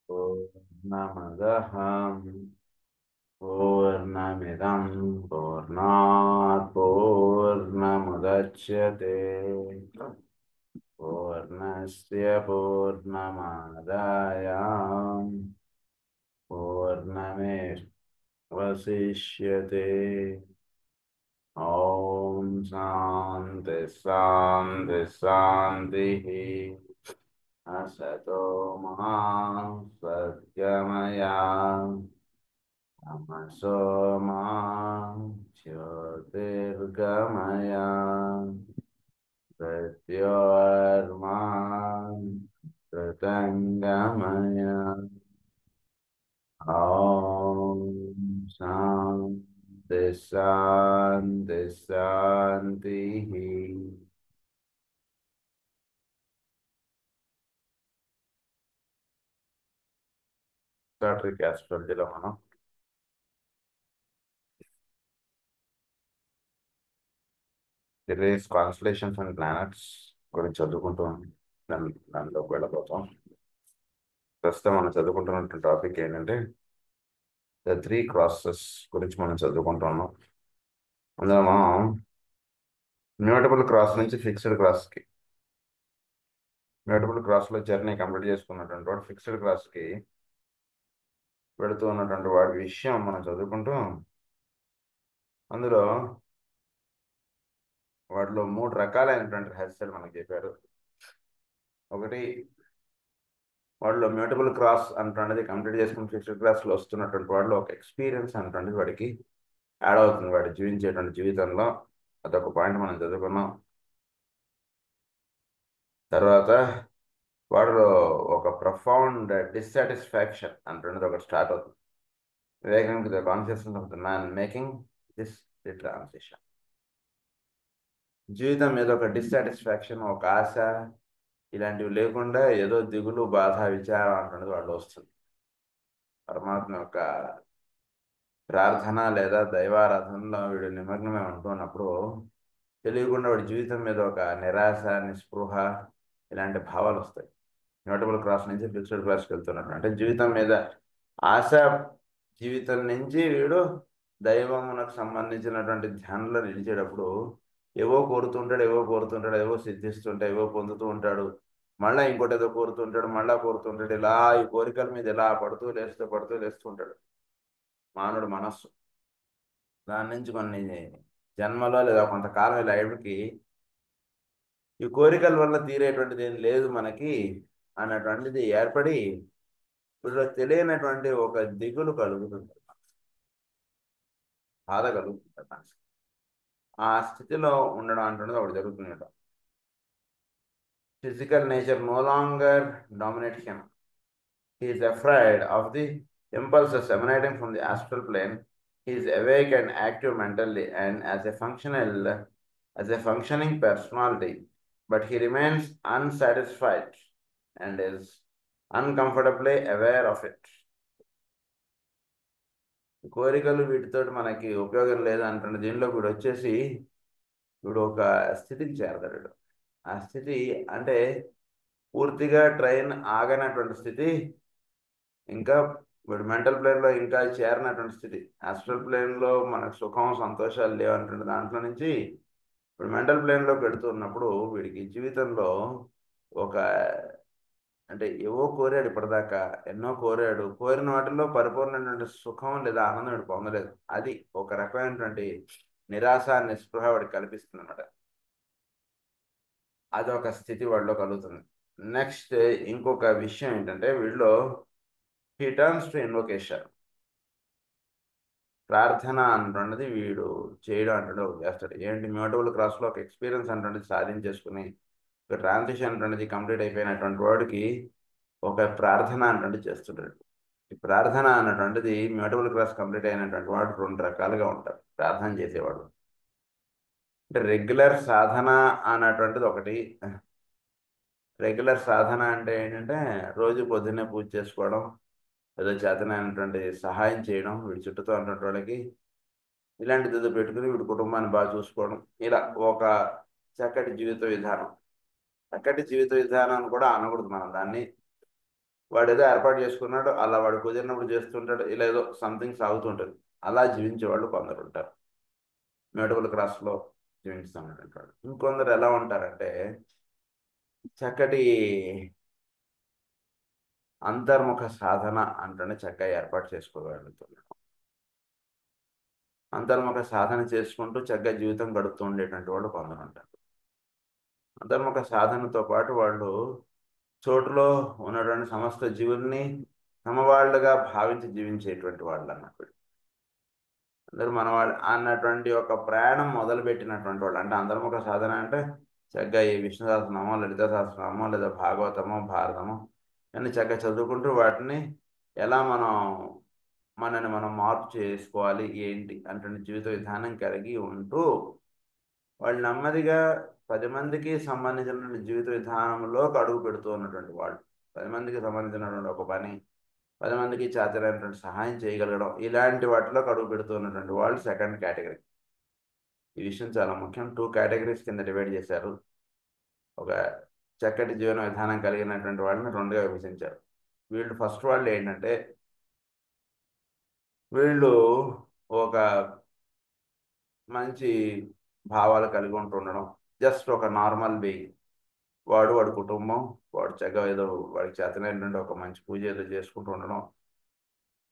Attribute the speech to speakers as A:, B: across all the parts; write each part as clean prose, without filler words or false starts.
A: पूर्णमदः पूर्णमिदं पूर्णात् पूर्णमुदच्यते पूर्णस्य पूर्णमादाय पूर्णमेवशिष्यते। ॐ शान्ति शान्ति शान्तिः। असतो मा सद्गमया तमसो मा ज्योतिर्गमया मृत्योर्मा मृतङ्गमया। ॐ शान्ति शान्ति शान्तिः। స్టార్టరీ ఆస్ట్రాలజీలో మనం రేస్ కాన్స్టలేషన్స్ అండ్ ప్లానెట్స్ గురించి చదువుకుంటాం. దానిలోకి వెళ్ళబోతాం. ప్రస్తుతం మనం చదువుకుంటున్న టాపిక్ ఏంటంటే ద త్రీ క్రాసెస్ గురించి మనం చదువుకుంటున్నాం. అందులో మనం మ్యూటబుల్ క్రాస్ నుంచి ఫిక్స్డ్ క్రాస్కి, మ్యూటబుల్ క్రాస్లో జర్నీ కంప్లీట్ చేసుకున్నటువంటి వాడు ఫిక్స్డ్ క్రాస్కి వెళుతూ ఉన్నటువంటి వాడి విషయం మనం చదువుకుంటూ, అందులో వాటిలో 3 రకాలైనటువంటి రహస్యాలు మనకు చెప్పారు. ఒకటి, వాడిలో మ్యూటబుల్ క్రాస్ అంటున్నది కంప్లీట్ చేసుకుని ఫిక్స్డ్ క్రాస్లో వస్తున్నటువంటి వాడిలో ఒక ఎక్స్పీరియన్స్ అంటున్నది వాడికి యాడ్ అవుతుంది వాడు జీవించేటువంటి జీవితంలో. అదొక పాయింట్ మనం చదువుకున్నాం. తర్వాత వాడిలో ఒక ప్రొఫౌండ్ డిస్సాటిస్ఫాక్షన్ అంటున్నది ఒకటి స్టార్ట్ అవుతుంది. వేగంగా the consciousness of the man making this the transition. జీవితం మీద ఒక డిస్సాటిస్ఫాక్షన్, ఒక ఆశ ఇలాంటివి లేకుండా ఏదో దిగులు, బాధ, విచారం అంటున్నది వాళ్ళు వస్తుంది. పరమాత్మ యొక్క ప్రార్థన లేదా దైవారాధనలో వీడు నిమగ్నమై ఉంటున్నప్పుడు తెలియకుండా వాడి జీవితం మీద ఒక నిరాశ, నిస్పృహ ఇలాంటి భావాలు వస్తాయి. న్యూటబుల్ క్రాస్ నుంచి ఫిక్స్డ్ క్రాస్కి వెళ్తున్నట్టు అంటే జీవితం మీద ఆశ, జీవితం నుంచి వీడు దైవమునకు సంబంధించినటువంటి ధ్యానంలో నిలిచేటప్పుడు ఏవో కోరుతుంటాడు, ఏవో సిద్ధిస్తుంటాడు, ఏవో పొందుతూ ఉంటాడు, మళ్ళీ ఇంకోటి ఏదో కోరుతుంటాడు, మళ్ళా కోరుతుంటాడు. ఇలా ఈ కోరికల మీద ఇలా పడుతూ లేస్తూ ఉంటాడు మానవుడు మనస్సు. దాని నుంచి కొన్ని జన్మలో లేదా కొంతకాలం ఇలా అయ్యేటికి ఈ కోరికల వల్ల తీరేటువంటిది ఏం లేదు మనకి అన్నటువంటిది ఏర్పడి వీళ్ళు తెలియనటువంటి ఒక దిగులు కలుగుతుంది, బాధ కలుగుతుంది. మనసు ఆ స్థితిలో ఉండడం అంటున్నది ఒకటి జరుగుతుంది. Physical nature no longer dominate him. He is afraid of the impulses emanating from the astral plane. He is awake and active mentally and as a functioning personality, but he remains unsatisfied and is uncomfortably aware of it. కోరికలు వీటితో మనకి ఉపయోగం లేదు అంటున్న దీనిలో వీడు వచ్చేసి వీడు ఒక స్థితికి చేరతాడు. ఆ స్థితి అంటే పూర్తిగా ట్రైన్ ఆగనటువంటి స్థితి, ఇంకా వీడు మెంటల్ ప్లేన్లో ఇంకా చేరినటువంటి స్థితి. ఆస్ట్రల్ ప్లేన్లో మనకు సుఖం, సంతోషాలు లేవంటువంటి దాంట్లో నుంచి ఇప్పుడు మెంటల్ ప్లేన్లోకి వెళుతున్నప్పుడు వీడికి జీవితంలో ఒక అంటే ఏవో కోరాడు, ఇప్పటిదాకా ఎన్నో కోరాడు, కోరిన వాటిల్లో పరిపూర్ణమైనటువంటి సుఖం లేదా ఆనందం వీడు పొందలేదు. అది ఒక రకమైనటువంటి నిరాశ, నిస్పృహ వాడికి కల్పిస్తుంది అన్నమాట. అదొక స్థితి వాడిలో కలుగుతుంది. నెక్స్ట్ ఇంకొక విషయం ఏంటంటే వీడిలో హీ టర్న్స్ టు ఇన్వొకేషన్, ప్రార్థన అంటున్నది వీడు చేయడం అంటున్నది ఒకటి చేస్తాడు. ఏంటి, మ్యూటబుల్ క్రాస్లో ఒక ఎక్స్పీరియన్స్ అంటున్నది సాధించేసుకుని ఒక ట్రాన్సిషన్ అంటున్నది కంప్లీట్ అయిపోయినటువంటి వాడికి ఒక ప్రార్థన అంటున్నది చేస్తుంటాడు. ఈ ప్రార్థన అన్నటువంటిది మ్యూటబుల్ క్రాస్ కంప్లీట్ అయినటువంటి వాడు 2 రకాలుగా ఉంటారు ప్రార్థన చేసేవాడు. అంటే రెగ్యులర్ సాధన అన్నటువంటిది ఒకటి. రెగ్యులర్ సాధన అంటే ఏంటంటే రోజు పొద్దున్నే పూజ చేసుకోవడం, ఏదో చేతనైనటువంటి సహాయం చేయడం వీడి చుట్టూతో ఉన్నటువంటి వాళ్ళకి, ఇలాంటిది ఏదో పెట్టుకుని వీడి కుటుంబాన్ని బాగా చూసుకోవడం, ఇలా ఒక చక్కటి జీవిత విధానం. చక్కటి జీవిత విధానం కూడా అనకూడదు మనం దాన్ని. వాడు ఏదో ఏర్పాటు చేసుకున్నాడు, అలా వాడు కుదిరినప్పుడు చేస్తుంటాడు, ఇలా ఏదో సంథింగ్ సాగుతుంటుంది. అలా జీవించే వాళ్ళు కొందరు ఉంటారు, మ్యూటబుల్ క్రాస్లో జీవిస్తున్నటువంటి వాళ్ళు. ఇంకొందరు ఎలా ఉంటారంటే చక్కటి అంతర్ముఖ సాధన అంటూనే చక్కగా ఏర్పాటు చేసుకోగలుగుతున్నారు. అంతర్ముఖ సాధన చేసుకుంటూ చక్కగా జీవితం గడుపుతూ ఉండేటువంటి వాళ్ళు కొందరు ఉంటారు. అంతర్ముఖ సాధనతో పాటు వాళ్ళు చోటులో ఉన్నటువంటి సమస్త జీవుల్ని తమ వాళ్ళుగా భావించి జీవించేటువంటి వాళ్ళు అన్నట్టు. అందరూ మన వాళ్ళు అన్నటువంటి ఒక ప్రయాణం మొదలుపెట్టినటువంటి వాళ్ళు. అంటే అంతర్ముఖ సాధన అంటే చక్కగా ఈ విష్ణు సహస్రనామో, లలిత సహస్రనామో, లేదా భాగవతమో, భారతమో అన్ని చక్కగా చదువుకుంటూ వాటిని ఎలా మనని మనం మార్పు చేసుకోవాలి ఏంటి అంటే జీవిత విధానం కలిగి ఉంటూ వాళ్ళు నెమ్మదిగా 10 మందికి సంబంధించినటువంటి జీవిత విధానంలో అడుగు పెడుతూ ఉన్నటువంటి వాళ్ళు. 10 మందికి సంబంధించినటువంటి ఒక పని, 10 మందికి చేతనైనటువంటి సహాయం చేయగలగడం, ఇలాంటి వాటిలో అడుగు పెడుతూ ఉన్నటువంటి వాళ్ళు సెకండ్ కేటగిరీ. ఈ విషయం చాలా ముఖ్యం. 2 కేటగిరీస్ కింద డివైడ్ చేశారు. ఒక చక్కటి జీవన విధానం కలిగినటువంటి వాళ్ళని 2గా విభజించారు. వీళ్ళు ఫస్ట్ వాళ్ళు ఏంటంటే వీళ్ళు ఒక మంచి భావాలు కలిగి ఉంటుండడం, జస్ట్ ఒక నార్మల్ బీయింగ్. వాడి కుటుంబం, వాడు చక్కగా ఏదో వాడికి చేతనైనటువంటి ఒక మంచి పూజ ఏదో చేసుకుంటూ ఉండడం,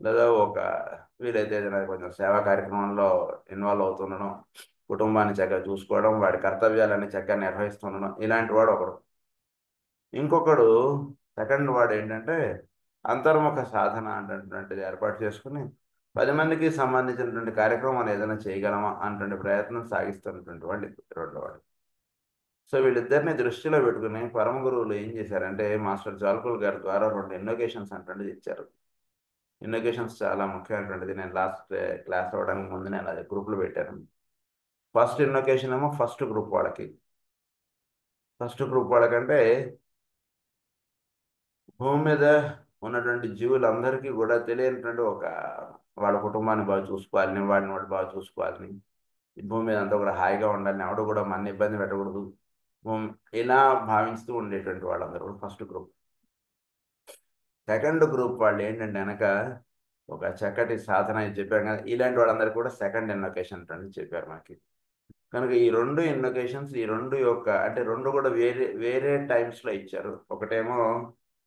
A: లేదా వీలైతే ఏదైనా కొంచెం సేవా కార్యక్రమంలో ఇన్వాల్వ్ అవుతుండడం, కుటుంబాన్ని చక్కగా చూసుకోవడం, వాడి కర్తవ్యాలన్నీ చక్కగా నిర్వహిస్తుండడం, ఇలాంటి వాడు ఒకడు. ఇంకొకడు సెకండ్ వాడు ఏంటంటే అంతర్ముఖ సాధన అనేటువంటిది ఏర్పాటు చేసుకుని 10 మందికి సంబంధించినటువంటి కార్యక్రమాలు ఏదైనా చేయగలమా అన్నటువంటి ప్రయత్నం సాగిస్తున్నటువంటి వాళ్ళు రెండో వాడు. సో వీళ్ళిద్దరిని దృష్టిలో పెట్టుకుని పరమ గురువులు ఏం చేశారంటే మాస్టర్ జాల్కుల్ గారి ద్వారా 2 ఇన్నోకేషన్స్ అంటుండేది ఇచ్చారు. ఇన్నోకేషన్స్ చాలా ముఖ్యమైనటువంటిది. నేను లాస్ట్ క్లాస్ అవ్వడానికి ముందు నేను అది గ్రూప్లో పెట్టాను. ఫస్ట్ ఇన్నోకేషన్ ఏమో ఫస్ట్ గ్రూప్ వాళ్ళకి. ఫస్ట్ గ్రూప్ వాళ్ళకంటే భూమి మీద ఉన్నటువంటి జీవులందరికీ కూడా తెలియనటువంటి వాళ్ళ కుటుంబాన్ని బాగా చూసుకోవాలని, వాడిని వాడు బాగా చూసుకోవాలని, ఈ భూమి మీద అంతా కూడా హాయిగా ఉండాలని, ఎవడు కూడా మన ఇబ్బంది పెట్టకూడదు, ఇలా భావిస్తూ ఉండేటువంటి వాళ్ళందరూ కూడా ఫస్ట్ గ్రూప్. సెకండ్ గ్రూప్ వాళ్ళు ఏంటంటే వెనక ఒక చక్కటి సాధన చెప్పారు కదా, ఇలాంటి వాళ్ళందరికీ కూడా సెకండ్ ఇన్నోకేషన్ అని చెప్పారు మనకి. కనుక ఈ 2 ఇన్నోకేషన్స్, ఈ 2 అంటే 2 కూడా వేరే వేరే టైమ్స్లో ఇచ్చారు. ఒకటేమో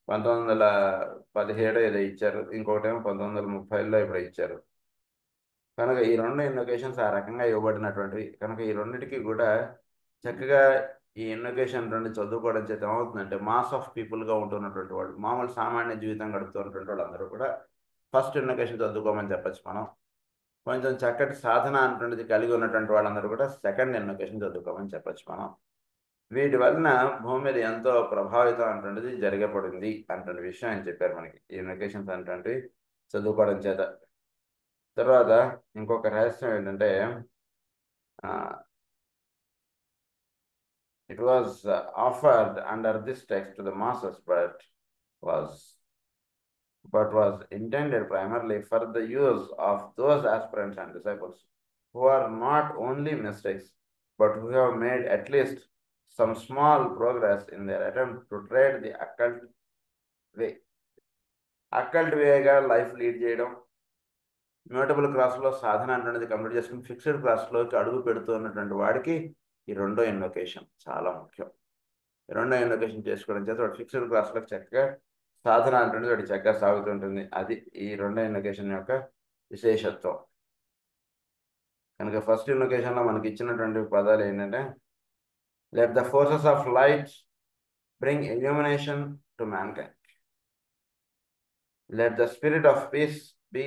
A: 1917 ఏదో ఇచ్చారు, ఇంకొకటేమో 1930లో ఇప్పుడు ఇచ్చారు. కనుక ఈ 2 ఇన్నోకేషన్స్ ఆ రకంగా ఇవ్వబడినటువంటివి. కనుక ఈ రెండింటికి కూడా చక్కగా ఈ ఇన్నోకేషన్ 2 చదువుకోవడం చేత ఏమవుతుందంటే మాస్ ఆఫ్ పీపుల్గా ఉంటున్నటువంటి వాళ్ళు, మామూలు సామాన్య జీవితం గడుపుతున్నటువంటి వాళ్ళు అందరూ కూడా ఫస్ట్ ఇన్నోకేషన్ చదువుకోమని చెప్పచ్చు మనం. కొంచెం చక్కటి సాధన అన్నటువంటిది కలిగి ఉన్నటువంటి వాళ్ళందరూ కూడా సెకండ్ ఇన్నోకేషన్ చదువుకోమని చెప్పచ్చు మనం. వీటి వలన భూమి మీద ఎంతో ప్రభావితం అటువంటిది జరగబడింది అటువంటి విషయం ఆయన చెప్పారు మనకి. ఈ ఇన్నోకేషన్స్ అటువంటి చదువుకోవడం చేత. తర్వాత ఇంకొక రహస్యం ఏంటంటే it was offered under this text to the masses, but was intended primarily for the use of those aspirants and disciples who are not only mistakes, but who have made at least some small progress in their attempt to tread the occult way. Occult Vega life lead చేయడం, mutable క్రాస్లో సాధన అనేది complete చేసుకుని fixed క్రాస్లోకి అడుగు పెడుతున్నటువంటి వాడికి ఈ 2వ invocation చాలా ముఖ్యం. 2వ ఇన్నోకేషన్ చేసుకోవడం చేత వాడు ఫిక్స్డ్ క్రాస్లోకి చక్కగా సాధన అనేది వాడి చక్కగా సాగుతుంటుంది. అది ఈ 2వ ఇన్నోకేషన్ యొక్క విశేషత్వం. కనుక ఫస్ట్ ఇన్నోకేషన్లో మనకి ఇచ్చినటువంటి పదాలు ఏంటంటే let the forces of light bring illumination to mankind, let the spirit of peace be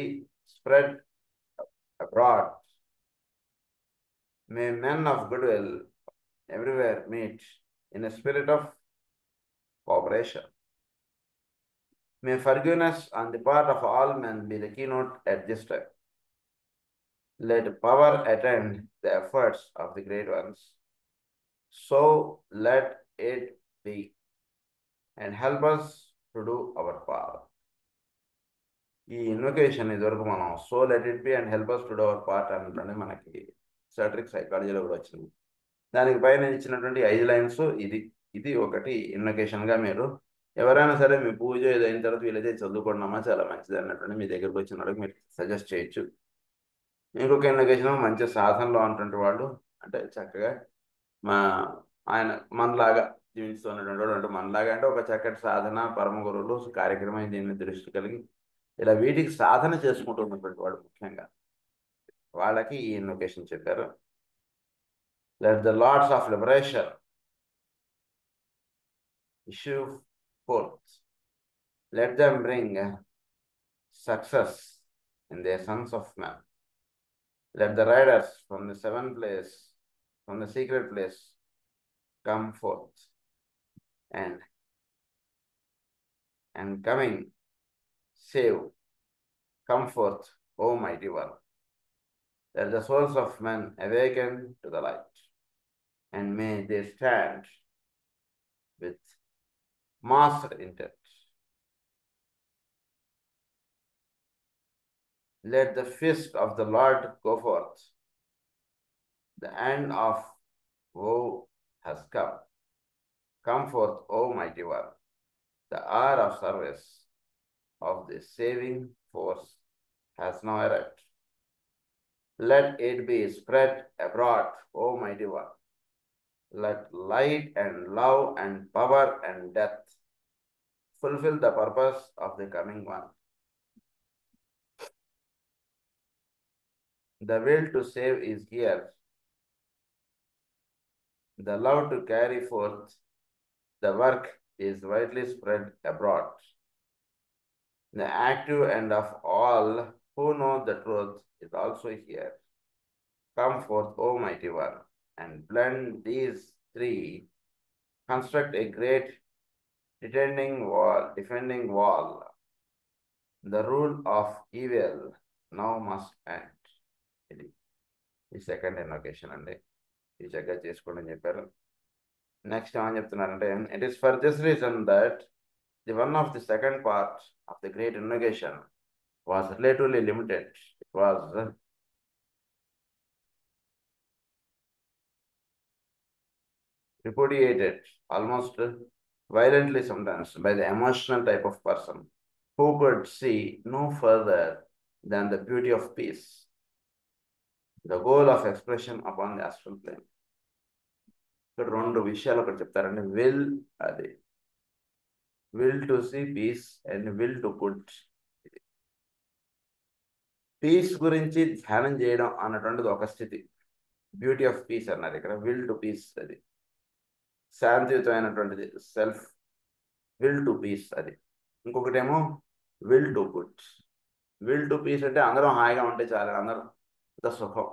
A: spread abroad, may men of goodwill everywhere meet in a spirit of cooperation, may forgiveness on the part of all men be the keynote at this time, let power attend the efforts of the great ones, so let it be, and help us to do our part. ఈ invocation ఇదివరకు మనం so let it be and help us to do our part అంటే మనకి సైట్రిక్ సైకాలజీలో కూడా వచ్చింది. దానికి పైన ఇచ్చినటువంటి 5 లైన్స్ ఇది ఒకటి ఇన్వొకేషన్గా మీరు ఎవరైనా సరే మీ పూజ ఏదో అయిన తర్వాత వీలైతే చదువుకోండమ్మా చాలా మంచిది అన్నట్టు మీ దగ్గరకు వచ్చిన వాళ్ళకి మీరు సజెస్ట్ చేయొచ్చు. ఇంకొక ఇన్వకేషన్ మంచి సాధనలో ఉన్నటువంటి వాళ్ళు, అంటే చక్కగా మా ఆయన మనలాగా జీవిస్తున్నటువంటి వాడు, అంటే మనలాగా అంటే ఒక చక్కటి సాధన పరమ గురువులు కార్యక్రమం దీని మీద దృష్టి కలిగి ఇలా వీటికి సాధన చేసుకుంటున్నటువంటి వాడు ముఖ్యంగా వాళ్ళకి ఈ ఇన్వకేషన్ చెప్పారు. Let the lords of liberation issue forth, let them bring success in their sons of men. Let the riders from the seventh place, from the secret place, come forth, and coming, save, come forth, O mighty one. Let the souls of men awaken to the light, and may they stand with master intent. Let the fist of the Lord go forth. The end of woe has come. Come forth, O mighty one. The hour of service of the saving force has now arrived. Let it be spread abroad, O mighty one. Let light and love and power and death fulfill the purpose of the coming one. The will to save is here. The love to carry forth the work is widely spread abroad. The active end of all who know the truth is also here. Come forth, O mighty one, and blend these three, construct a great defending wall. The rule of evil now must end. ఇది ఈ second invocation అండి. ఈ చక్కగా చేసుకోండి అని చెప్పారు. Next ఏమని చెప్తున్నారంటే, it is for this reason that the one of the second part of the great invocation was relatively limited. It was repudiated almost violently sometimes by the emotional type of person who could see no further than the beauty of peace, the goal of expression upon the astral plane. ఇక్కడ రెండు విషయాలు ఒకటి చెప్తారండి. Will to see peace and will to put. Peace గురించి ధ్యానం చేయడం అన్నటువంటిది ఒక స్థితి, బ్యూటీ ఆఫ్ పీస్ అన్నారు ఇక్కడ. విల్ టు పీస్ అది శాంతియుతమైనటువంటిది, సెల్ఫ్ విల్ టు పీస్ అది. ఇంకొకటేమో will to good. Will to peace అంటే అందరం హాయిగా ఉంటే చాలు, అందరూ సుఖం.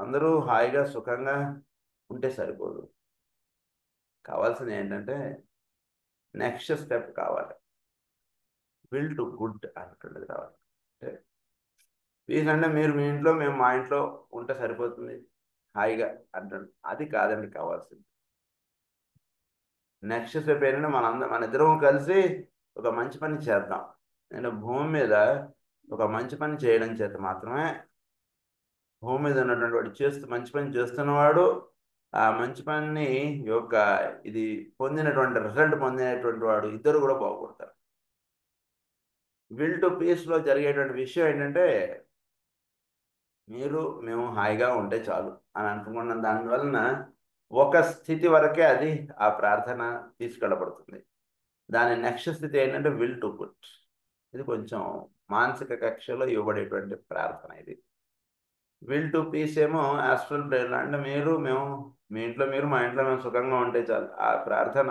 A: అందరూ హాయిగా సుఖంగా ఉంటే సరిపోదు, కావాల్సింది ఏంటంటే నెక్స్ట్ స్టెప్ కావాలి. విల్ టు గుడ్ అన్నటువంటిది కావాలి. అంటే పీస్ అంటే మీరు మీ ఇంట్లో మేము మా ఇంట్లో ఉంటే సరిపోతుంది హాయిగా అంటాడు, అది కాదండి కావాల్సింది. నెక్స్ట్ స్టెప్ ఏంటంటే మన ఇద్దరం కలిసి ఒక మంచి పని చేద్దాం. నేను భూమి మీద ఒక మంచి పని చేయడం చేత మాత్రమే భూమి మీద ఉన్నటువంటి వాడు మంచి పని చేస్తున్నవాడు ఆ మంచి పని యొక్క ఇది పొందినటువంటి రిజల్ట్ పొందినటువంటి వాడు ఇద్దరు కూడా బాగుపడతారు. విల్ టు పీస్లో జరిగేటువంటి విషయం ఏంటంటే మేము హాయిగా ఉంటే చాలు అని అనుకున్నాం. దానివలన ఒక స్థితి వరకే అది ఆ ప్రార్థన తీసుకెళ్ళబడుతుంది. దాని నెక్స్ట్ స్థితి ఏంటంటే విల్ టు గుడ్. ఇది కొంచెం మానసిక కక్షలో ఇవ్వబడేటువంటి ప్రార్థన. ఇది విల్ టు పీస్ ఏమో ఆస్ట్రల్ ప్రేయర్ అంటే మేము మీ ఇంట్లో మీరు మా ఇంట్లో మేము సుఖంగా ఉంటే చాలు. ఆ ప్రార్థన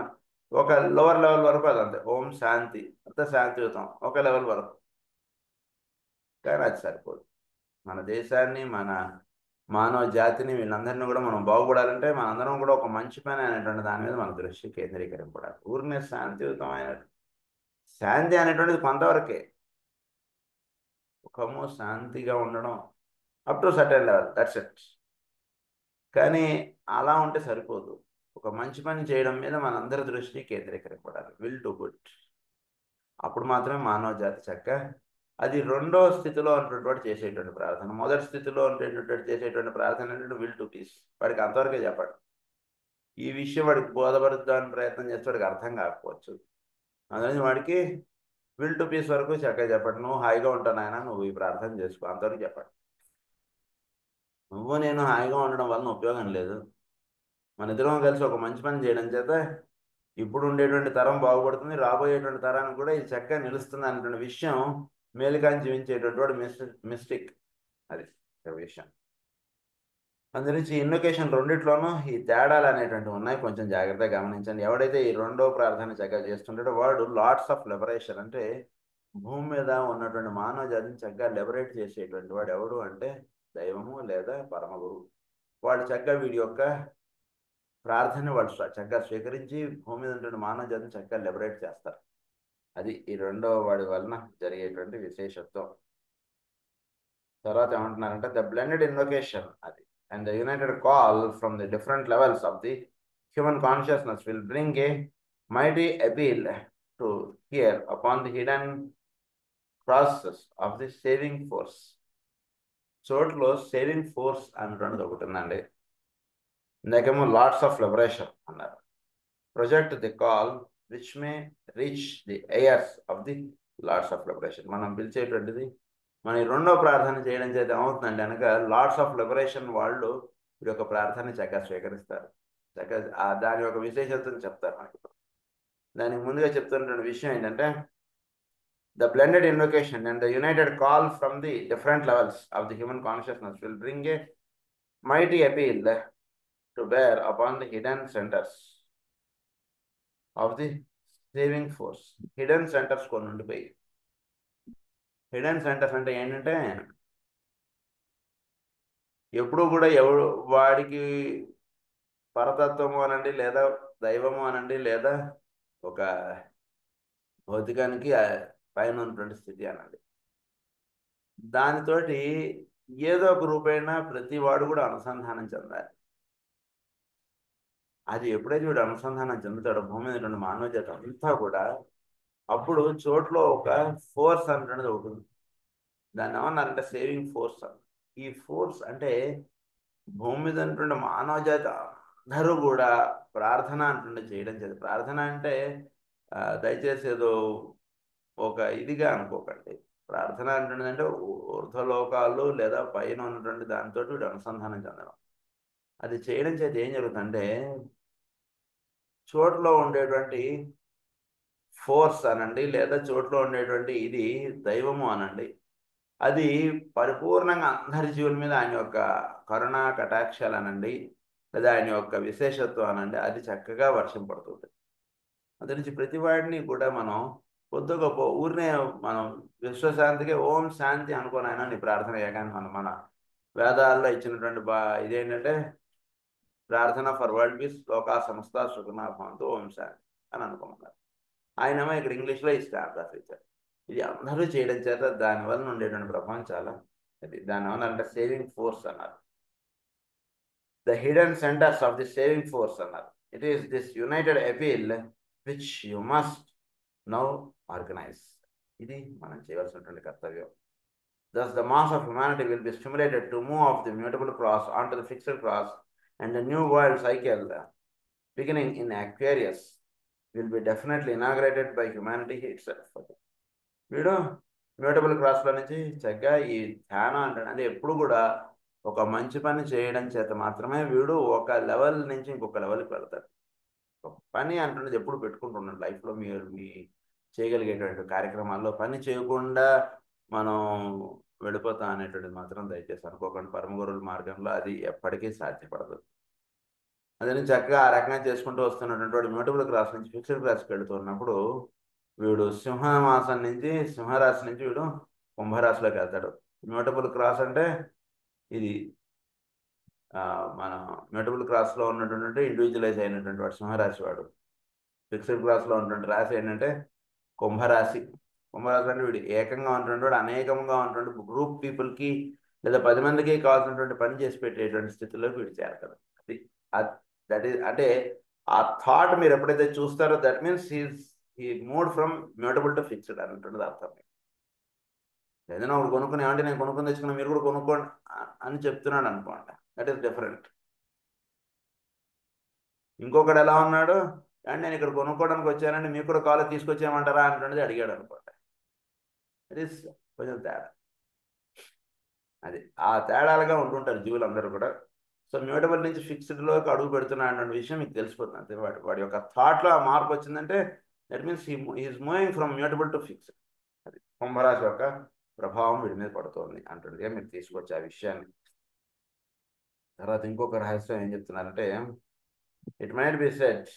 A: ఒక లోవర్ లెవెల్ వరకు అదంతే. ఓం శాంతి అంతా శాంతియుతం ఒక లెవెల్ వరకు, కానీ అది సరిపోదు. మన దేశాన్ని మన మానవ జాతిని వీళ్ళందరినీ కూడా మనం బాగుపడాలంటే మనందరం కూడా ఒక మంచి పని అనేటువంటి దాని మీద మన దృష్టి కేంద్రీకరింపడాలి. ఊరినే శాంతియుతమైన శాంతి అనేటువంటిది కొంతవరకే, సుఖము శాంతిగా ఉండడం up to certain level, that's it. కానీ అలా ఉంటే సరిపోదు, ఒక మంచి పని చేయడం మీద మనందరి దృష్టి కేంద్రీకరింపడాలి. Will to good. అప్పుడు మాత్రమే మానవ జాతి చక్కగా అది రెండో స్థితిలో ఉన్నటువంటి చేసేటువంటి ప్రార్థన. మొదటి స్థితిలో చేసేటువంటి ప్రార్థన ఏంటంటే విల్ టు పీస్. వాడికి అంతవరకే చెప్పాడు. ఈ విషయం వాడికి బోధపరుద్దామని ప్రయత్నం చేస్తే వాడికి అర్థం కాకపోవచ్చు. అందుకని వాడికి విల్ టు పీస్ వరకు చక్కగా చెప్పండి. నువ్వు హాయిగా ఉంటాను ఆయన, నువ్వు ఈ ప్రార్థన చేసుకో అంతవరకు చెప్పండి. నువ్వు నేను హాయిగా ఉండడం వలన ఉపయోగం లేదు. మన ఇద్దరం కలిసి ఒక మంచి పని చేయడం చేత ఇప్పుడు ఉండేటువంటి తరం బాగుపడుతుంది, రాబోయేటువంటి తరానికి కూడా ఇది చక్కగా నిలుస్తుంది అనేటువంటి విషయం మేలుకాని జీవించేటువంటి వాడు మిస్టిక్. అది విషయం. అందురించి ఇన్వొకేషన్ రెండిట్లోనూ ఈ తేడాలు అనేటువంటివి ఉన్నాయి, కొంచెం జాగ్రత్తగా గమనించండి. ఎవడైతే ఈ రెండో ప్రార్థన చక్కగా చేస్తుంటాడో వాడు లాట్స్ ఆఫ్ లిబరేషన్, అంటే భూమి మీద ఉన్నటువంటి మానవ జాతిని చక్కగా లిబరేట్ చేసేటువంటి వాడు ఎవడు అంటే దైవము లేదా పరమ గురువు. వాడు చక్కగా వీడి యొక్క ప్రార్థన వాళ్ళు చక్కగా స్వీకరించి భూమి మీద ఉన్నటువంటి మానవ జాతిని చక్కగా లిబరేట్ చేస్తారు. అది ఈ రెండో వాడి వలన జరిగేటువంటి విశేషత్వం. తర్వాత ఏమంటున్నారంటే ద బ్లెండెడ్ ఇన్వొకేషన్ అది and the united call from the different levels of the human consciousness will bring a mighty appeal to hear upon the hidden process of the saving force. చోట్లో సేవింగ్ ఫోర్స్ అనేటువంటిది ఒకటి ఉందండి. ఇందాకేమో lords of liberation అన్నారు. Project the call which may reach the ears of the lords of liberation. మనం పిలిచేటువంటిది మన ఈ రెండో ప్రార్థన చేయడం చేత ఏమవుతుందంటే కనుక లాట్స్ ఆఫ్ లిబరేషన్ వాళ్ళు ఈ యొక్క ప్రార్థన చక్కగా స్వీకరిస్తారు. చక్కగా దాని యొక్క విశేషతను చెప్తారు మనకి. దానికి ముందుగా చెప్తున్నటువంటి విషయం ఏంటంటే the blended invocation and the united call from the different levels of the human consciousness will bring a mighty appeal to bear upon the hidden centres of the saving force. Hidden centres కొన్ని ఉండిపోయి, hidden centres అంటే ఏంటంటే ఎప్పుడు కూడా ఎవడు వాడికి పరతత్వము అనండి లేదా దైవము అనండి లేదా ఒక భౌతికానికి పైన ఉన్నటువంటి స్థితి అనండి, దానితోటి ఏదో ఒక రూపేణ ప్రతి వాడు కూడా అనుసంధానం చెందాలి. అది ఎప్పుడైతే వీడు అనుసంధానం చెందుతాడో భూమి మీద ఉన్న మానవ జాతి అంతా కూడా అప్పుడు చోట్లో ఒక ఫోర్స్ అంటున్నది ఒకటి ఉంది. దాన్ని ఏమన్నారంటే సేవింగ్ ఫోర్స్ అని. ఈ ఫోర్స్ అంటే భూమి మీద ఉన్నటువంటి మానవ జాతి అందరూ కూడా ప్రార్థన అంటుండే చేయడం చేత. ప్రార్థన అంటే దయచేసి ఏదో ఒక ఇదిగా అనుకోకండి. ప్రార్థన అంటుండే ఊర్ధ్వలోకాలు లేదా పైన ఉన్నటువంటి దానితో వీడు అనుసంధానం చెందడం. అది చేయడం చేత ఏం జరుగుతుందంటే చోట్లో ఉండేటువంటి ఫోర్స్ అనండి లేదా చోట్లో ఉండేటువంటి ఇది దైవము అనండి, అది పరిపూర్ణంగా అందరి జీవుల మీద ఆయన యొక్క కరుణ కటాక్షాలు అనండి లేదా ఆయన యొక్క విశేషత్వం అనండి అది చక్కగా వర్షం పడుతుంది. అందు నుంచి ప్రతి వాడిని కూడా మనం కొద్ది గొప్ప ఊరినే మనం విశ్వశాంతికి ఓం శాంతి అనుకోని ఆయన నీ ప్రార్థన చేయగానే మన వేదాల్లో ఇచ్చినటువంటి ఇదేంటంటే ప్రార్థన ఫర్ వరల్డ్ పీస్ లోకా సంస్థ సుఖనా భవంతు ఓం శాంతి అని అనుకోమన్నారు. ఆయనేమో ఇక్కడ ఇంగ్లీష్లో ఈ స్టాంప్ రాసిచ్చారు. ఇది అందరూ చేయడం చేత దానివల్ల ఉండేటువంటి ప్రభావం చాలా అది. దాని వల్ల అంటే సేవింగ్ ఫోర్స్ అన్నారు. The hidden centres of the saving force అన్నారు. It is this united appeal which you must now organise. ఇది మనం చేయవలసినటువంటి కర్తవ్యం. Thus the mass of humanity will be stimulated to move off the mutable cross onto the fixed cross, and the new world cycle beginning in Aquarius will be definitely inaugurated by humanity itself. వీడు mutable క్రాస్లో నుంచి చక్కగా ఈ ధ్యానం అంటే ఎప్పుడు కూడా ఒక మంచి పని చేయడం చేత మాత్రమే వీడు ఒక లెవెల్ నుంచి ఇంకొక లెవెల్కి వెళ్తాడు. ఒక పని అంటున్నది ఎప్పుడు పెట్టుకుంటున్నాడు లైఫ్లో. మీరు మీ చేయగలిగేటువంటి కార్యక్రమాల్లో పని చేయకుండా మనం వెళ్ళిపోతాం అనేటువంటిది మాత్రం దయచేసి అనుకోకండి. పరమగురుల మార్గంలో అది ఎప్పటికీ సాధ్యపడదు. అదే చక్కగా ఆ రకంగా చేసుకుంటూ వస్తున్నటువంటి వాడు మ్యూటబుల్ క్రాస్ నుంచి ఫిక్స్డ్ క్రాస్కి వెళుతున్నప్పుడు వీడు సింహమాసం నుంచి సింహరాశి నుంచి వీడు కుంభరాశిలోకి వెళ్తాడు. మ్యూటబుల్ క్రాస్ అంటే ఇది మన మ్యూటబుల్ క్రాస్లో ఉన్నటువంటి ఇండివిజువలైజ్ అయినటువంటి వాడు సింహరాశి. వాడు ఫిక్స్డ్ క్రాస్లో ఉన్నటువంటి రాశి ఏంటంటే కుంభరాశి. కుంభరాశి అంటే వీడు ఏకంగా ఉన్నటువంటి వాడు అనేకంగా ఉన్నటువంటి గ్రూప్ పీపుల్కి లేదా 10 మందికి కావాల్సినటువంటి పని చేసి పెట్టేటువంటి స్థితిలోకి వీడు చేరతాడు. అది దట్ ఈస్ అంటే ఆ థాట్ మీరు ఎప్పుడైతే చూస్తారో దట్ మీన్స్ ఈ mood from mutable to fixed అంటుండదు అర్థం. ఏదైనా ఒకటి కొనుక్కుని ఏమంటే నేను కొనుక్కొని తెచ్చుకున్నా మీరు కూడా కొనుక్కోండి అని చెప్తున్నాడు అనుకోండి, దట్ ఈస్ డిఫరెంట్. ఇంకొకడు ఎలా ఉన్నాడు, అండ్ నేను ఇక్కడ కొనుక్కోవడానికి వచ్చానండి, మీకు కూడా కాలేజ్ తీసుకొచ్చేయమంటారా అంటున్నది అడిగాడు అనుకోండి. అది కొంచెం తేడా. అది ఆ తేడాలుగా ఉంటుంటారు జీవులందరూ కూడా. సో మ్యూటబుల్ నుంచి ఫిక్స్డ్లోకి అడుగు పెడుతున్నాడు అన్న విషయం మీకు తెలిసిపోతుంది అంతే. వాడి యొక్క థాట్లో ఆ మార్పు వచ్చిందంటే that means he's moving from mutable to fixed. అది కుంభరాశి యొక్క ప్రభావం వీడి మీద పడుతోంది అంటుండగా మీరు తీసుకొచ్చే ఆ విషయాన్ని. తర్వాత ఇంకొక రహస్యం ఏం చెప్తున్నారంటే, it might be said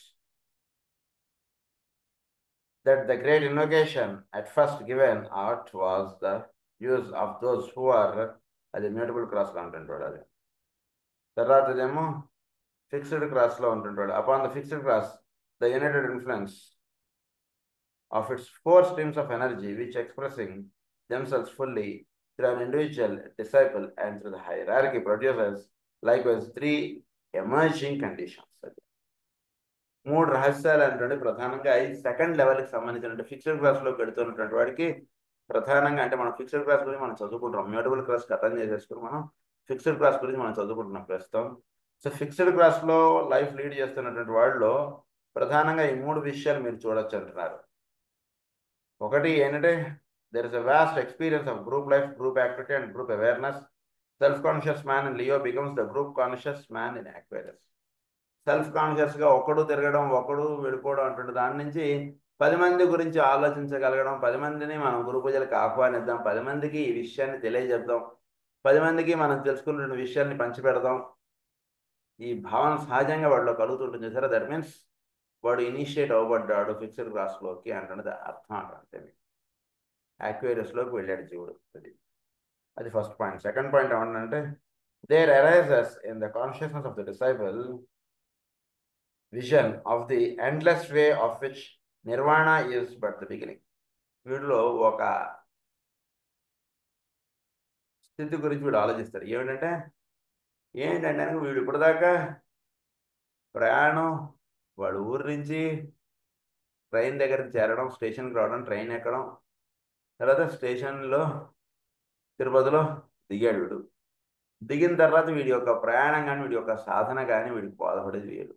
A: that the great invocation at first given out was the use of those who are అది మ్యూటబుల్ క్రాస్లో ఉంటుంటాడు. అది తర్వాత ఇదేమో ఫిక్స్డ్ క్రాస్లో ఉంటుంటాడు. Upon the fixed cross the united influence of its four streams of energy which expressing themselves fully through an individual disciple and through the hierarchy produces likewise three emerging conditions. మూడు రహస్యాలు అంటే ప్రధానంగా ఈ second లెవెల్కి సంబంధించిన fixed క్లాస్లో పెడుతున్నటువంటి వాడికి ప్రధానంగా, అంటే మనం ఫిక్స్డ్ క్లాస్ గురించి మనం చదువుకుంటున్నాం, మ్యూటబుల్ క్లాస్ కథం చేసేసుకుని మనం ఫిక్స్డ్ క్లాస్ గురించి మనం చదువుకుంటున్నాం ప్రస్తుతం. సో ఫిక్స్డ్ క్లాస్లో లైఫ్ లీడ్ చేస్తున్నటువంటి వాళ్ళలో ప్రధానంగా ఈ మూడు విషయాలు మీరు చూడొచ్చు అంటున్నారు. ఒకటి ఏంటంటే there is a vast experience of group life, group activity and group awareness. Self-conscious man in Leo becomes the group conscious man in Aquarius. Self కాన్షియస్గా ఒకడు తిరగడం, ఒకడు వెళ్ళిపోవడం అంటుండే దాని నుంచి 10 మంది గురించి ఆలోచించగలగడం, 10 మందిని మనం గురు పూజలకు ఆహ్వానిద్దాం, 10 మందికి ఈ విషయాన్ని తెలియజెప్దాం, 10 మందికి మనం తెలుసుకున్న విషయాన్ని పంచిపెడదాం, ఈ భావన సహజంగా వాడిలో కలుగుతుంటుంది సరే. దట్ మీన్స్ వాడు ఇనిషియేట్ అవ్వబడ్డాడు ఫిక్స్డ్ క్లాస్లోకి అంటున్నది అర్థం అంటే. యాక్వేరియస్లోకి వెళ్ళాడు జీవుడు. అది ఫస్ట్ పాయింట్. సెకండ్ పాయింట్ ఏమంటే, there arises in the consciousness of the disciple vision of the endless way of which nirvana is but the beginning. వీడిలో ఒక స్థితి గురించి వీడు ఆలోచిస్తాడు. ఏంటంటే వీడు ఇప్పటిదాకా ప్రయాణం, వాడు ఊరి నుంచి ట్రైన్ దగ్గరికి చేరడం, స్టేషన్కి రావడం, ట్రైన్ ఎక్కడం, తర్వాత స్టేషన్లో తిరుపతిలో దిగాడు. వీడు దిగిన తర్వాత వీడి యొక్క ప్రయాణం కానీ వీడి యొక్క సాధన కానీ వీడికి బోధపడేది వేరు.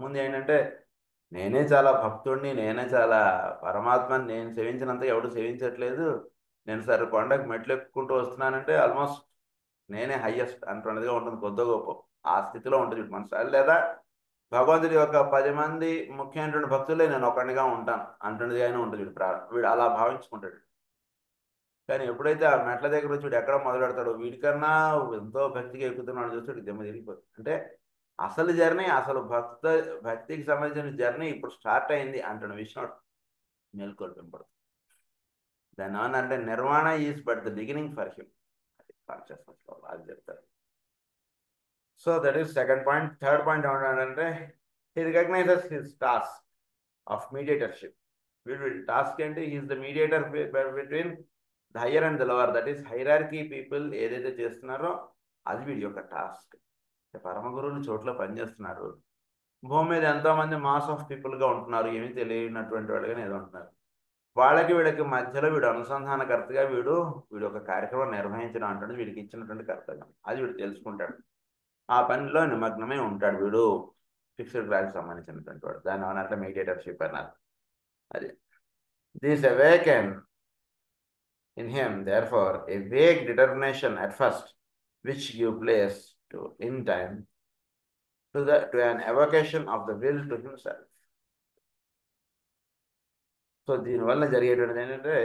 A: ముందు ఏంటంటే, నేనే చాలా భక్తుడిని, నేనే చాలా పరమాత్మని, నేను సేవించినంత ఎవడు సేవించట్లేదు, నేను సరే కొండకు మెట్లు ఎక్కుంటూ వస్తున్నానంటే ఆల్మోస్ట్ నేనే హయ్యెస్ట్ అంటున్నదిగా ఉంటుంది, కొద్ది గొప్ప ఆ స్థితిలో ఉంటుంది మనసు. లేదా భగవంతుడి యొక్క 10 మంది ముఖ్యమైనటువంటి భక్తులే నేను ఒకటిగా ఉంటాను అంటున్నదిగానే ఉంటుంది వీడు అలా భావించుకుంటాడు. కానీ ఎప్పుడైతే ఆ మెట్ల దగ్గర వచ్చి వీడు ఎక్కడ మొదలు పెడతాడో, వీడికన్నా ఎంతో భక్తిగా ఎక్కుతున్నాడు చూస్తే వీడికి దెమ్మ తిరిగిపోతుంది. అంటే అసలు జర్నీ, అసలు భక్తికి సంబంధించిన జర్నీ ఇప్పుడు స్టార్ట్ అయింది అంటున్న విషయం మేల్కొల్పింపడుతుంది. దాని అంటే nirvana is but the beginning for him, కాన్షియస్నెస్లో అది చెప్తారు. So that is second point. Third point ఏమంటాడంటే, he recognises his task of mediatorship. వీడి టాస్క్ ఏంటి? He is the mediator between the higher and the lower. That is hierarchy people ఏదైతే చేస్తున్నారో అది వీడి యొక్క టాస్క్. పరమ గురువులు చోట్ల పనిచేస్తున్నారు, భూమి మీద ఎంతోమంది మాస్ ఆఫ్ పీపుల్గా ఉంటున్నారు, ఏమీ తెలియనటువంటి వాళ్ళుగానే ఏదో ఉంటున్నారు. వాళ్ళకి వీళ్ళకి మధ్యలో వీడు అనుసంధానకర్తగా వీడు ఒక కార్యక్రమం నిర్వహించడం అంటాడు వీడికి ఇచ్చినటువంటి కర్తవ్యం. అది వీడు తెలుసుకుంటాడు, ఆ పనిలో నిమగ్నమై ఉంటాడు వీడు ఫిక్స్డ్ క్లాస్కి సంబంధించినటువంటి వాడు. దాని అన్నట్లు మీడియేటర్షిప్ అన్నారు. అది this awaken in him therefore a vague determination at first which give place to in time to an evocation of the will to himself. So దీనివల్ల జరిగేటువంటిది ఏంటంటే,